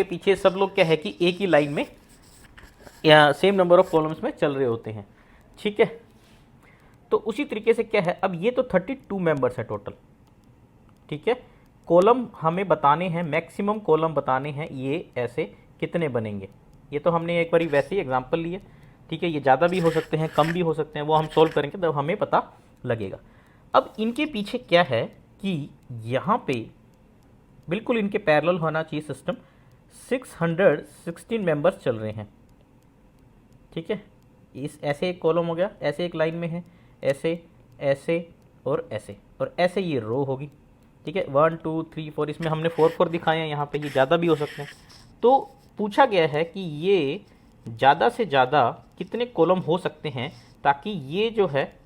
पीछे सब लोग क्या है कि एक ही लाइन में या सेम नंबर ऑफ कॉलम्स में चल रहे होते हैं, ठीक है। तो उसी तरीके से क्या है, अब ये तो 32 मेंबर्स है टोटल, ठीक है। कॉलम हमें बताने हैं, मैक्सिमम कॉलम बताने हैं, ये ऐसे कितने बनेंगे। ये तो हमने एक बारी वैसे ही एग्जांपल लिए, ठीक है। ये ज़्यादा भी हो सकते हैं, कम भी हो सकते हैं, वो हम सोल्व करेंगे तब हमें पता लगेगा। अब इनके पीछे क्या है कि यहाँ पे बिल्कुल इनके पैरेलल होना चाहिए सिस्टम, 616 मेंबर्स चल रहे हैं, ठीक है। इस ऐसे एक कॉलम हो गया, ऐसे एक लाइन में है, ऐसे ऐसे और ऐसे, और ऐसे ये रो होगी, ठीक है। 1 2 3 4, इसमें हमने 4 दिखाए हैं यहाँ पे, ये ज़्यादा भी हो सकते हैं। तो पूछा गया है कि ये ज़्यादा से ज़्यादा कितने कॉलम हो सकते हैं ताकि ये जो है,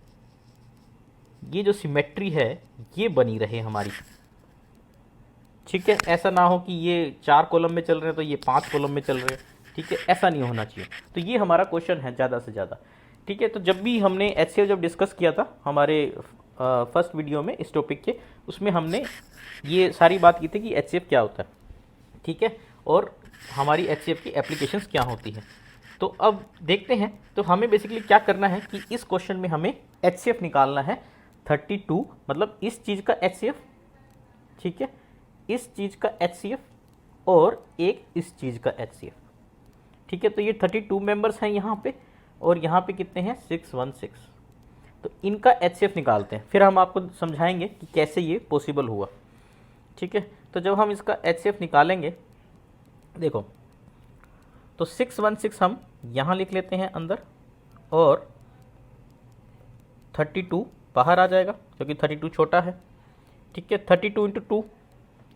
ये जो सिमेट्री है ये बनी रहे हमारी, ठीक है। ऐसा ना हो कि ये 4 कॉलम में चल रहे हैं तो ये 5 कॉलम में चल रहे हैं, ठीक है, ऐसा नहीं होना चाहिए। तो ये हमारा क्वेश्चन है ज़्यादा से ज़्यादा, ठीक है। तो जब भी हमने HCF जब डिस्कस किया था हमारे फर्स्ट वीडियो में इस टॉपिक के, उसमें हमने ये सारी बात की थी कि HCF क्या होता है, ठीक है, और हमारी HCF की एप्लीकेशंस क्या होती है। तो अब देखते हैं, तो हमें बेसिकली क्या करना है कि इस क्वेश्चन में हमें HCF निकालना है 32, मतलब इस चीज़ का HCF, ठीक है, इस चीज़ का HCF और एक इस चीज़ का HCF, ठीक है। तो ये 32 मेंबर्स हैं यहाँ पे, और यहाँ पे कितने हैं 616, तो इनका HCF निकालते हैं, फिर हम आपको समझाएंगे कि कैसे ये पॉसिबल हुआ, ठीक है। तो जब हम इसका HCF निकालेंगे, देखो, तो 616 हम यहाँ लिख लेते हैं अंदर, और 32 बाहर आ जाएगा क्योंकि 32 छोटा है, ठीक है। 32 इंटू 2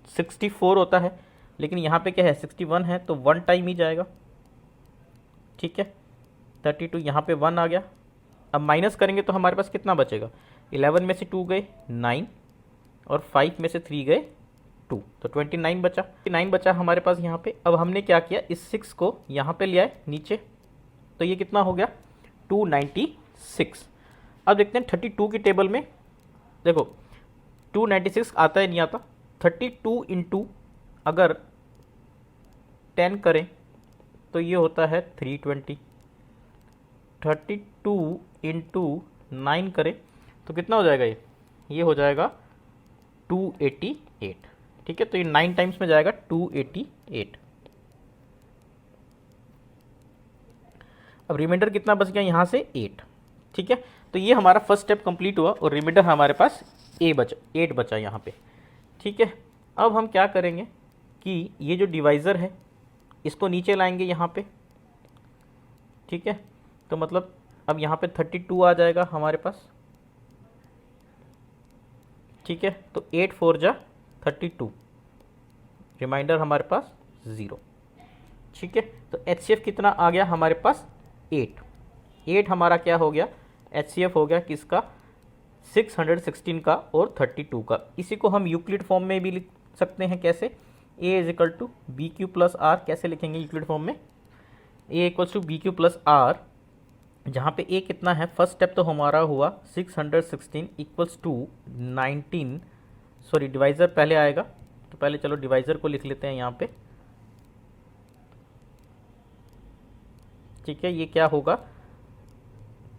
64 होता है, लेकिन यहाँ पे क्या है 61 है, तो 1 टाइम ही जाएगा, ठीक है। 32 यहाँ पे 1 आ गया। अब माइनस करेंगे तो हमारे पास कितना बचेगा, 11 में से 2 गए 9, और 5 में से 3 गए 2, तो 29 बचा। 29 बचा हमारे पास यहाँ पे। अब हमने क्या किया, इस 6 को यहाँ पे ले आए नीचे, तो ये कितना हो गया 296। अब देखते हैं 32 की टेबल में, देखो 296 आता है नहीं आता, 32 इंटू अगर 10 करें तो ये होता है 320, 32 इंटू 9 करें तो कितना हो जाएगा, ये हो जाएगा 288, ठीक है। तो ये 9 टाइम्स में जाएगा 288। अब रिमाइंडर कितना बच गया यहाँ से 8, ठीक है। तो ये हमारा फर्स्ट स्टेप कंप्लीट हुआ और रिमाइंडर हमारे पास 8 बचा यहाँ पे, ठीक है। अब हम क्या करेंगे कि ये जो डिवाइज़र है इसको नीचे लाएंगे यहाँ पे, ठीक है। तो मतलब अब यहाँ पे 32 आ जाएगा हमारे पास, ठीक है। तो 8 4 जा 32, रिमाइंडर हमारे पास 0, ठीक है। तो HCF कितना आ गया हमारे पास 8 हमारा क्या हो गया, HCF हो गया किसका 616 का और 32 का। इसी को हम यूक्लिड फॉर्म में भी लिख सकते हैं, कैसे, A is equal to b q plus r, कैसे लिखेंगे यूक्लिड फॉर्म में, A equal to b q plus r, जहाँ पे A कितना है, फर्स्ट स्टेप तो हमारा हुआ 616 इक्वल्स टू 19, सॉरी डिवाइज़र पहले आएगा, तो पहले चलो डिवाइज़र को लिख लेते हैं यहाँ पे, ठीक है। ये क्या होगा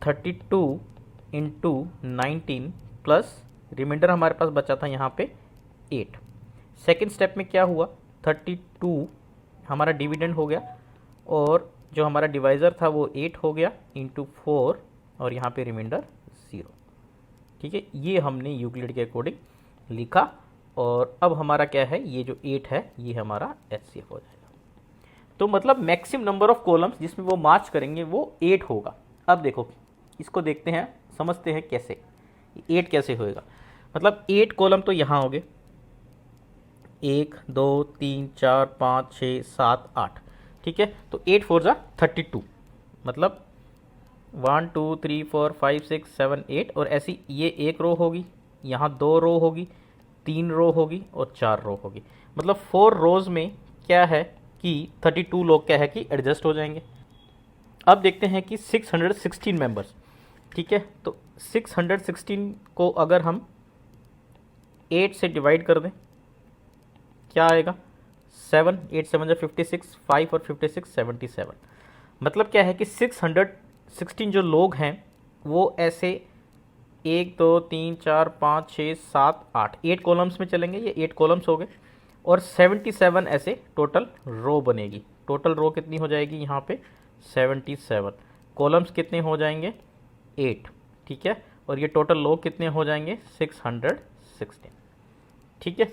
32 इंटू 19 प्लस रिमाइंडर हमारे पास बचा था यहाँ पे 8। सेकेंड स्टेप में क्या हुआ, 32 हमारा डिविडेंड हो गया, और जो हमारा डिवाइज़र था वो 8 हो गया इंटू 4, और यहाँ पे रिमाइंडर 0, ठीक है। ये हमने यूक्लिड के अकॉर्डिंग लिखा, और अब हमारा क्या है, ये जो 8 है ये हमारा HCF हो जाएगा। तो मतलब मैक्सिमम नंबर ऑफ कॉलम्स जिसमें वो मार्च करेंगे वो 8 होगा। अब देखो इसको देखते हैं, समझते हैं कैसे 8 कैसे होएगा। मतलब 8 कॉलम तो यहाँ हो गए, 1 2 3 4 5 6 7 8, ठीक है। तो 8 4 जा 32, मतलब 1 2 3 4 5 6 7 8 और ऐसी ये एक रो होगी, यहाँ 2 रो होगी, 3 रो होगी और 4 रो होगी। मतलब 4 रोज में क्या है कि 32 लोग क्या है कि एडजस्ट हो जाएंगे। अब देखते हैं कि 616 मेंबर्स, ठीक है। तो 616 को अगर हम 8 से डिवाइड कर दें क्या आएगा, 7, 8 7 जा 56, 5 और 56 77। मतलब क्या है कि 616 जो लोग हैं वो ऐसे 1 2 3 4 5 6 7 8 8 कॉलम्स में चलेंगे, ये 8 कॉलम्स हो गए और 77 ऐसे टोटल रो बनेगी। टोटल रो कितनी हो जाएगी यहाँ पे 77, कॉलम्स कितने हो जाएंगे 8, ठीक है। और ये टोटल लोग कितने हो जाएंगे 616, ठीक है।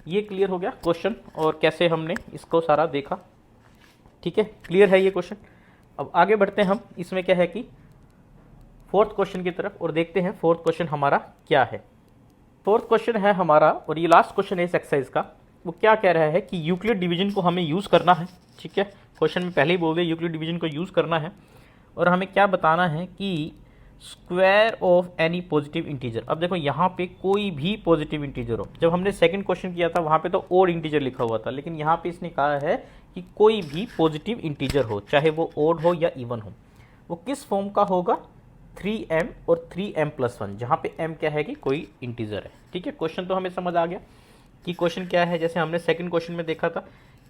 ये क्लियर हो गया क्वेश्चन और कैसे हमने इसको सारा देखा, ठीक है। क्लियर है ये क्वेश्चन। अब आगे बढ़ते हैं हम, इसमें क्या है कि फोर्थ क्वेश्चन की तरफ और देखते हैं फोर्थ क्वेश्चन हमारा क्या है। फोर्थ क्वेश्चन है हमारा और ये लास्ट क्वेश्चन है इस एक्सरसाइज का। वो क्या कह रहा है कि यूक्लिड डिवीजन को हमें यूज़ करना है, ठीक है। क्वेश्चन में पहले ही बोल दिया यूक्लिड डिवीजन को यूज़ करना है और हमें क्या बताना है कि square of any positive integer. अब देखो यहाँ पे कोई भी पॉजिटिव इंटीजर हो, जब हमने सेकंड क्वेश्चन किया था वहाँ पे तो ओड इंटीजर लिखा हुआ था, लेकिन यहाँ पे इसने कहा है कि कोई भी पॉजिटिव इंटीजर हो, चाहे वो ओड हो या इवन हो, वो किस फॉर्म का होगा 3m और 3m+1, जहाँ पे m क्या है कि कोई इंटीजर है, ठीक है। क्वेश्चन तो हमें समझ आ गया कि क्वेश्चन क्या है। जैसे हमने सेकंड क्वेश्चन में देखा था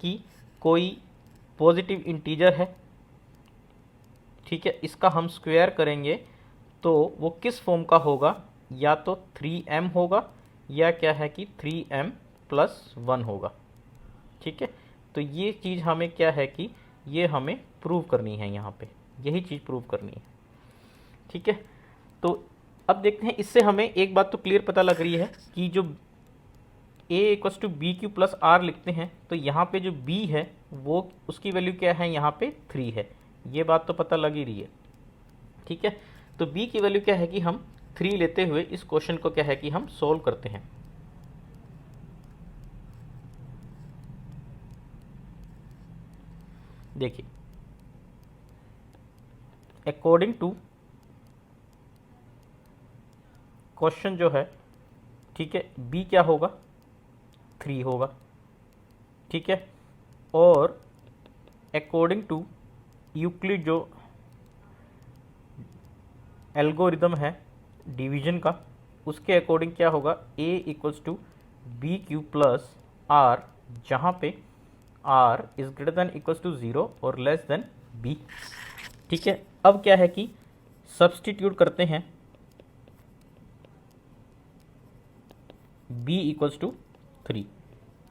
कि कोई पॉजिटिव इंटीजर है, ठीक है, इसका हम स्क्वायर करेंगे तो वो किस फॉर्म का होगा, या तो 3m होगा या क्या है कि 3m+1 होगा, ठीक है। तो ये चीज़ हमें क्या है कि ये हमें प्रूव करनी है, यहाँ पे यही चीज़ प्रूव करनी है, ठीक है। तो अब देखते हैं, इससे हमें एक बात तो क्लियर पता लग रही है कि जो a = bq+r लिखते हैं तो यहाँ पे जो b है वो उसकी वैल्यू क्या है, यहाँ पे 3 है, ये बात तो पता लग ही रही है, ठीक है। तो b की वैल्यू क्या है कि हम 3 लेते हुए इस क्वेश्चन को क्या है कि हम सोल्व करते हैं। देखिए अकॉर्डिंग टू क्वेश्चन जो है, ठीक है, b क्या होगा 3 होगा, ठीक है। और अकॉर्डिंग टू यूक्लिड जो एल्गोरिदम है डिवीजन का, उसके अकॉर्डिंग क्या होगा a = bq+r, जहाँ पे r > 0 और b, ठीक है। अब क्या है कि सब्स्टिट्यूट करते हैं b = 3,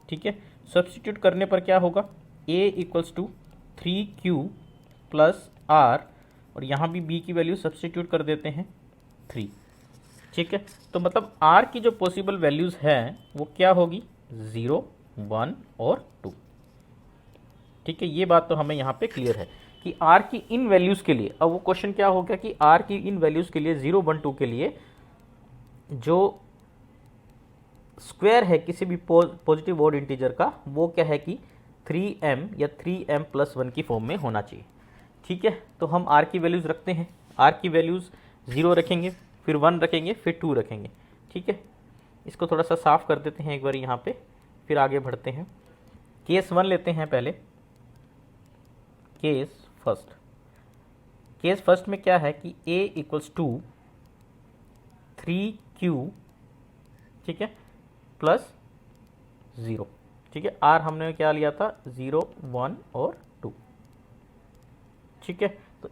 ठीक है। सब्स्टिट्यूट करने पर क्या होगा a = 3q+r और यहाँ भी b की वैल्यू सब्स्टिट्यूट कर देते हैं 3, ठीक है। तो मतलब r की जो पॉसिबल वैल्यूज़ हैं वो क्या होगी 0 1 और 2, ठीक है। ये बात तो हमें यहाँ पे क्लियर है कि r की इन वैल्यूज़ के लिए, अब वो क्वेश्चन क्या हो गया कि r की इन वैल्यूज़ के लिए 0 1 2 के लिए जो स्क्वायर है किसी भी पॉजिटिव ऑड इंटीजर का, वो क्या है कि 3m या 3m+1 की फॉर्म में होना चाहिए, ठीक है। तो हम r की वैल्यूज़ रखते हैं, r की वैल्यूज़ 0 रखेंगे, फिर 1 रखेंगे, फिर 2 रखेंगे, ठीक है। इसको थोड़ा सा साफ़ कर देते हैं एक बार यहाँ पे, फिर आगे बढ़ते हैं। केस 1 लेते हैं पहले, केस फर्स्ट में क्या है कि a = 3q, ठीक है, +0, ठीक है। r हमने क्या लिया था 0 1 और 2, ठीक है। तो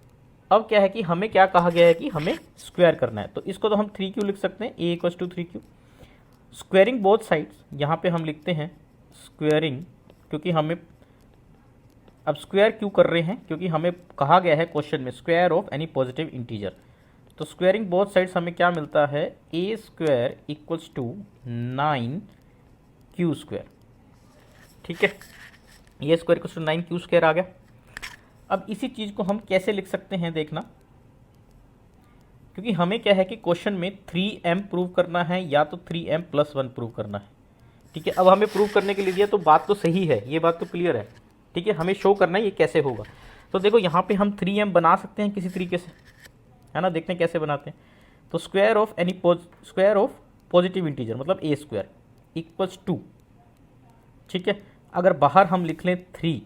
अब क्या है कि हमें क्या कहा गया है कि हमें स्क्वायर करना है, तो इसको तो हम 3q लिख सकते हैं, a = 3q। Squaring both sides, यहाँ पे हम लिखते हैं स्क्वायरिंग, क्योंकि हमें अब स्क्वायर क्यों कर रहे हैं, क्योंकि हमें कहा गया है क्वेश्चन में square of any positive integer. तो स्क्वायरिंग बोथ साइड्स हमें क्या मिलता है a² = 9q², ठीक है। a² = 9q² आ गया। अब इसी चीज़ को हम कैसे लिख सकते हैं देखना, क्योंकि हमें क्या है कि क्वेश्चन में 3m प्रूव करना है या तो 3m+1 प्रूव करना है, ठीक है। अब हमें प्रूव करने के लिए दिया तो बात तो सही है, ये बात तो क्लियर है, ठीक है। हमें शो करना है ये कैसे होगा। तो देखो यहाँ पे हम 3m बना सकते हैं किसी तरीके से, है ना। देखते हैं कैसे बनाते हैं। तो स्क्वायर ऑफ पॉजिटिव इंटीजर मतलब ए स्क्वायर इक्वल्स टू, ठीक है। अगर बाहर हम लिख लें 3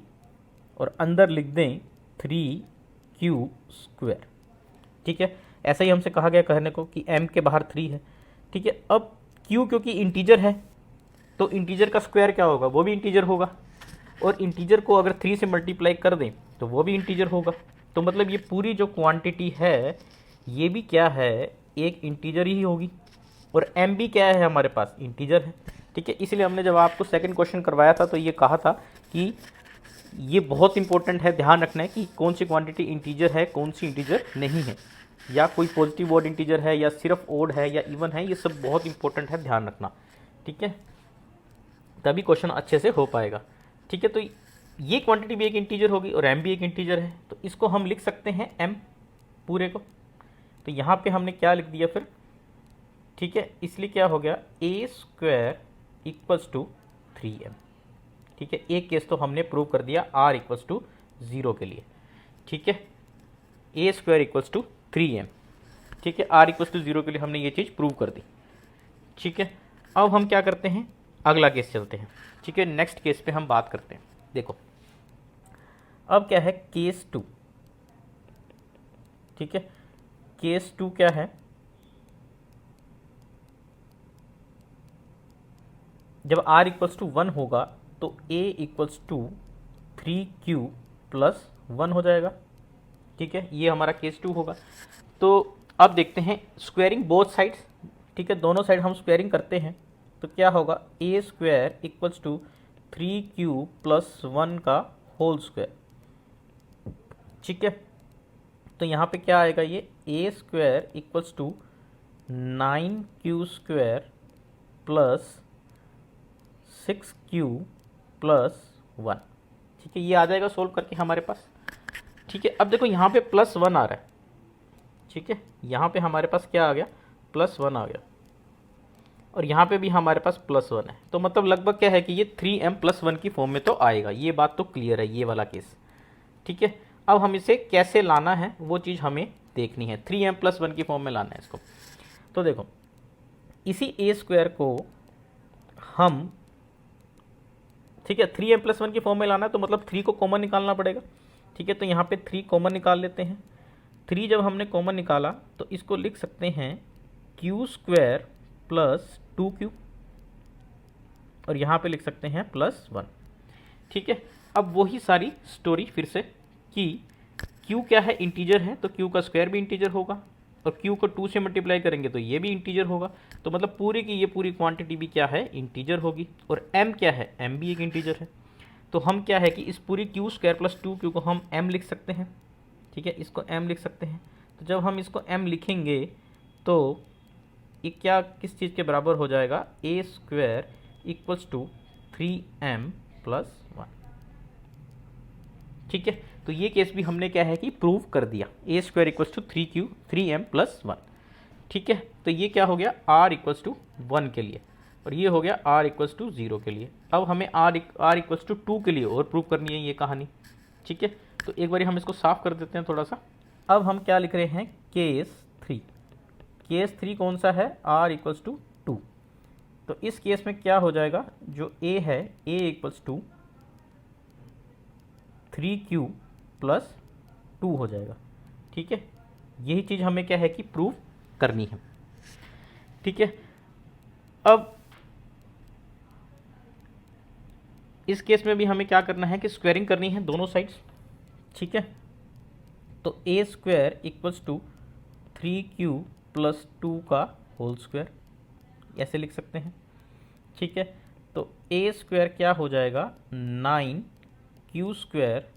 और अंदर लिख दें 3q स्क्वायर, ठीक है। ऐसा ही हमसे कहा गया कहने को कि m के बाहर 3 है, ठीक है। अब q क्योंकि इंटीजर है तो इंटीजर का स्क्वायर क्या होगा, वो भी इंटीजर होगा, और इंटीजर को अगर 3 से मल्टीप्लाई कर दें तो वो भी इंटीजर होगा। तो मतलब ये पूरी जो क्वांटिटी है ये भी क्या है, एक इंटीजर ही होगी, और m भी क्या है हमारे पास, इंटीजर है, ठीक है। इसलिए हमने जब आपको सेकंड क्वेश्चन करवाया था तो ये कहा था कि ये बहुत इंपॉर्टेंट है, ध्यान रखना है कि कौन सी क्वांटिटी इंटीजर है, कौन सी इंटीजर नहीं है, या कोई पॉजिटिव ऑड इंटीजर है या सिर्फ ओड है या इवन है, ये सब बहुत इंपॉर्टेंट है, ध्यान रखना, ठीक है। तभी क्वेश्चन अच्छे से हो पाएगा, ठीक है। तो ये क्वांटिटी भी एक इंटीजर होगी और m भी एक इंटीजर है, तो इसको हम लिख सकते हैं m पूरे को। तो यहाँ पे हमने क्या लिख दिया फिर, ठीक है। इसलिए क्या हो गया, ए स्क्वायर इक्वल्स टू 3m, ठीक है। एक केस तो हमने प्रूव कर दिया r इक्वल्स टू 0 के लिए, ठीक है। ए स्क्वायर इक्वल्स टू 3m, ठीक है। r इक्वल्स टू 0 के लिए हमने ये चीज़ प्रूव कर दी, ठीक है। अब हम क्या करते हैं, अगला केस चलते हैं, ठीक है। नेक्स्ट केस पे हम बात करते हैं। देखो अब क्या है, केस 2, ठीक है। केस 2 क्या है, जब r इक्वल्स टू 1 होगा तो a equals to 3q plus 1 हो जाएगा, ठीक है। ये हमारा केस 2 होगा। तो अब देखते हैं स्क्वायरिंग बोथ साइड्स, ठीक है। दोनों साइड हम स्क्वायरिंग करते हैं तो क्या होगा, A square equals to 3q plus 1 का होल स्क्वायर, ठीक है। तो यहाँ पे क्या आएगा, ये A square equals to 9q square plus 6q plus 1, ठीक है। ये आ जाएगा सोल्व करके हमारे पास, ठीक है। अब देखो यहाँ पे प्लस 1 आ रहा है, ठीक है। यहाँ पे हमारे पास क्या आ गया, प्लस 1 आ गया, और यहाँ पे भी हमारे पास प्लस 1 है। तो मतलब लगभग क्या है कि ये 3m प्लस 1 की फॉर्म में तो आएगा, ये बात तो क्लियर है, ये वाला केस, ठीक है। अब हम इसे कैसे लाना है वो चीज़ हमें देखनी है, 3m प्लस 1 की फॉर्म में लाना है इसको। तो देखो इसी ए स्क्वायर को हम, ठीक है, 3m प्लस 1 की फॉर्म में लाना है तो मतलब 3 को कॉमन निकालना पड़ेगा, ठीक है। तो यहाँ पे 3 कॉमन निकाल लेते हैं। 3 जब हमने कॉमन निकाला तो इसको लिख सकते हैं q स्क्वायर प्लस 2q, और यहाँ पे लिख सकते हैं प्लस 1, ठीक है। अब वही सारी स्टोरी फिर से कि q क्या है, इंटीजर है, तो q का स्क्वायर भी इंटीजर होगा, और q को 2 से मल्टीप्लाई करेंगे तो ये भी इंटीजर होगा। तो मतलब पूरी की ये पूरी क्वांटिटी भी क्या है, इंटीजर होगी। और m क्या है, m भी एक इंटीजर है। तो हम क्या है कि इस पूरी q स्क्वायर प्लस 2q को हम m लिख सकते हैं, ठीक है, इसको m लिख सकते हैं। तो जब हम इसको m लिखेंगे तो ये क्या किस चीज़ के बराबर हो जाएगा, a square equals to 3m plus 1, ठीक है। तो ये केस भी हमने क्या है कि प्रूव कर दिया, a square equals to 3m plus 1, ठीक है। तो ये क्या हो गया, r इक्वल्स टू 1 के लिए, और ये हो गया r इक्वल्स टू 0 के लिए। अब हमें r इक्वल्स टू 2 के लिए और प्रूव करनी है ये कहानी, ठीक है। तो एक बार हम इसको साफ कर देते हैं थोड़ा सा। अब हम क्या लिख रहे हैं, केस 3। केस 3 कौन सा है, r इक्वल्स टू 2। तो इस केस में क्या हो जाएगा, जो a है, a equals to 3q plus 2 हो जाएगा, ठीक है। यही चीज़ हमें क्या है कि प्रूव करनी है, ठीक है। अब इस केस में भी हमें क्या करना है कि स्क्वायरिंग करनी है दोनों साइड्स, ठीक है। तो a square equals to 3q plus 2 का होल स्क्वायर, ऐसे लिख सकते हैं, ठीक है। तो ए स्क्वायर क्या हो जाएगा, 9q square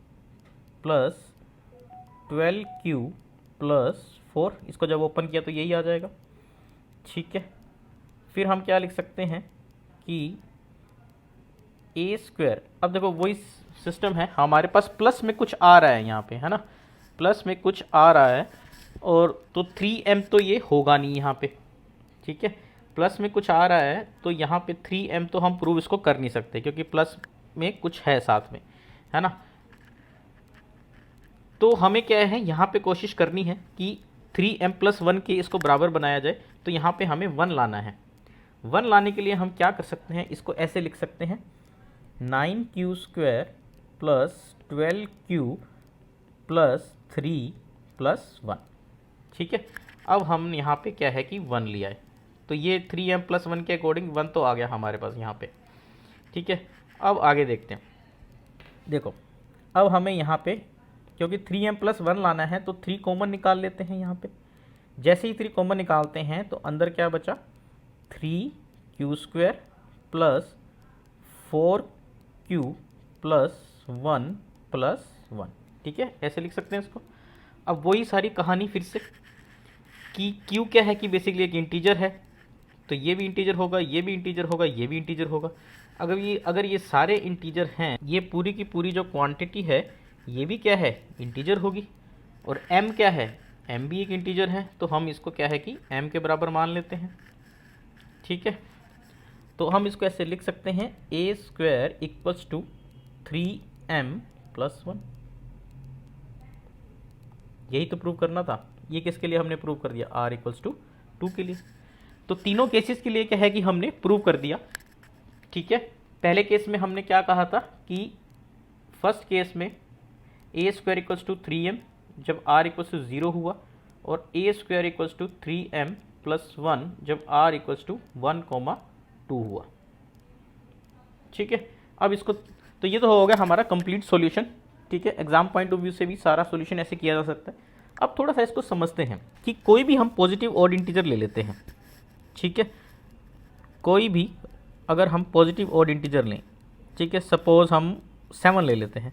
plus 12q plus 4, इसको जब ओपन किया तो यही आ जाएगा, ठीक है। फिर हम क्या लिख सकते हैं कि ए स्क्वायर, अब देखो वही सिस्टम है, हमारे पास प्लस में कुछ आ रहा है यहाँ पे, है ना, प्लस में कुछ आ रहा है, और तो 3m तो ये होगा नहीं यहाँ पे, ठीक है। प्लस में कुछ आ रहा है तो यहाँ पे 3m तो हम प्रूव इसको कर नहीं सकते क्योंकि प्लस में कुछ है साथ में, है ना। तो हमें क्या है यहाँ पे कोशिश करनी है कि 3m+1 के इसको बराबर बनाया जाए तो यहाँ पे हमें 1 लाना है। 1 लाने के लिए हम क्या कर सकते हैं, इसको ऐसे लिख सकते हैं 9q² + 12q + 3 + 1। ठीक है, अब हम यहाँ पे क्या है कि 1 लिया है, तो ये 3m+1 के अकॉर्डिंग 1 तो आ गया हमारे पास यहाँ पे। ठीक है, अब आगे देखते हैं। देखो अब हमें यहाँ पे क्योंकि 3m+1 लाना है तो 3 कॉमन निकाल लेते हैं यहाँ पे। जैसे ही 3 कॉमन निकालते हैं तो अंदर क्या बचा, 3q² + 4q + 1 + 1। ठीक है, ऐसे लिख सकते हैं इसको। अब वही सारी कहानी फिर से कि q क्या है कि बेसिकली एक इंटीजर है, तो ये भी इंटीजर होगा, ये भी इंटीजर होगा, ये भी इंटीजर होगा। अगर ये सारे इंटीजर हैं, ये पूरी की पूरी जो क्वांटिटी है ये भी क्या है, इंटीजर होगी। और m क्या है, m भी एक इंटीजर है, तो हम इसको क्या है कि m के बराबर मान लेते हैं। ठीक है, तो हम इसको ऐसे लिख सकते हैं a² = 3m+1। यही तो प्रूव करना था। ये किसके लिए हमने प्रूव कर दिया, r = 2 के लिए। तो तीनों केसेस के लिए क्या है कि हमने प्रूव कर दिया। ठीक है, पहले केस में हमने क्या कहा था कि फर्स्ट केस में a² = 3m जब r = 0 हुआ, और a² = 3m+1 जब r = 1,2 हुआ। ठीक है, अब इसको तो ये तो हो गया हमारा कंप्लीट सॉल्यूशन। ठीक है, एग्जाम पॉइंट ऑफ व्यू से भी सारा सॉल्यूशन ऐसे किया जा सकता है। अब थोड़ा सा इसको समझते हैं कि कोई भी हम पॉजिटिव ऑड इंटीजर ले लेते हैं। ठीक है, कोई भी अगर हम पॉजिटिव ऑड इंटीजर लें, ठीक है, सपोज हम 7 ले लेते हैं।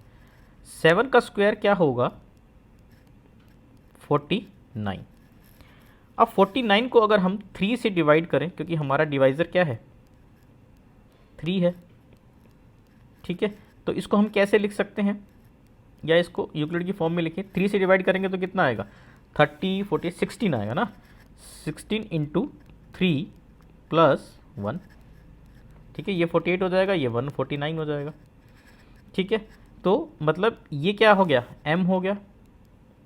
7 का स्क्वायर क्या होगा, 49। अब 49 को अगर हम 3 से डिवाइड करें, क्योंकि हमारा डिवाइज़र क्या है, 3 है। ठीक है, तो इसको हम कैसे लिख सकते हैं, या इसको यूक्लिड की फॉर्म में लिखें। 3 से डिवाइड करेंगे तो कितना आएगा, 30, 40, 16 आएगा ना। 16 × 3 + 1। ठीक है, ये 48 हो जाएगा, ये 149 हो जाएगा। ठीक है, तो मतलब ये क्या हो गया, m हो गया।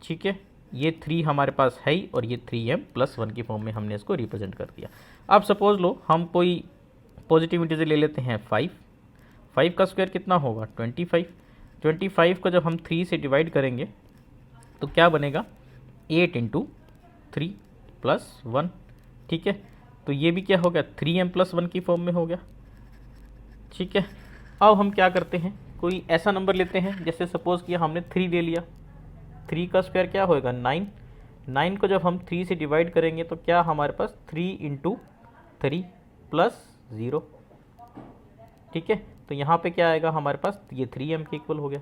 ठीक है, ये 3 हमारे पास है ही, और ये 3m+1 की फॉर्म में हमने इसको रिप्रेजेंट कर दिया। अब सपोज लो हम कोई पॉजिटिव इंटीजर ले लेते हैं 5। 5 का स्क्वायर कितना होगा, 25। 25 को जब हम 3 से डिवाइड करेंगे तो क्या बनेगा, 8 × 3 + 1। ठीक है, तो ये भी क्या हो गया, 3m+1 की फॉर्म में हो गया। ठीक है, अब हम क्या करते हैं, कोई ऐसा नंबर लेते हैं, जैसे सपोज किया हमने 3 ले लिया। 3 का स्क्वायर क्या होएगा, 9। 9 को जब हम 3 से डिवाइड करेंगे तो क्या हमारे पास, 3 × 3 + 0। ठीक है, तो यहाँ पे क्या आएगा हमारे पास, ये 3m के इक्वल हो गया।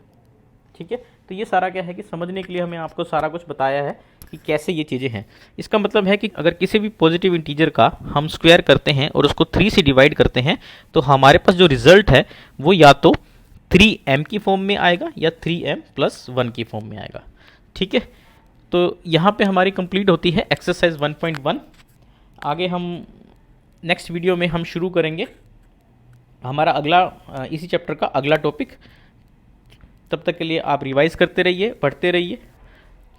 ठीक है, तो ये सारा क्या है कि समझने के लिए हमें आपको सारा कुछ बताया है कि कैसे ये चीज़ें हैं। इसका मतलब है कि अगर किसी भी पॉजिटिव इंटीजर का हम स्क्वायर करते हैं और उसको 3 से डिवाइड करते हैं तो हमारे पास जो रिजल्ट है वो या तो 3m की फॉर्म में आएगा या 3m+1 की फॉर्म में आएगा। ठीक है, तो यहाँ पे हमारी कंप्लीट होती है एक्सरसाइज 1.1। आगे हम नेक्स्ट वीडियो में हम शुरू करेंगे हमारा अगला इसी चैप्टर का अगला टॉपिक। तब तक के लिए आप रिवाइज करते रहिए, पढ़ते रहिए।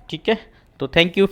ठीक है, तो थैंक यू।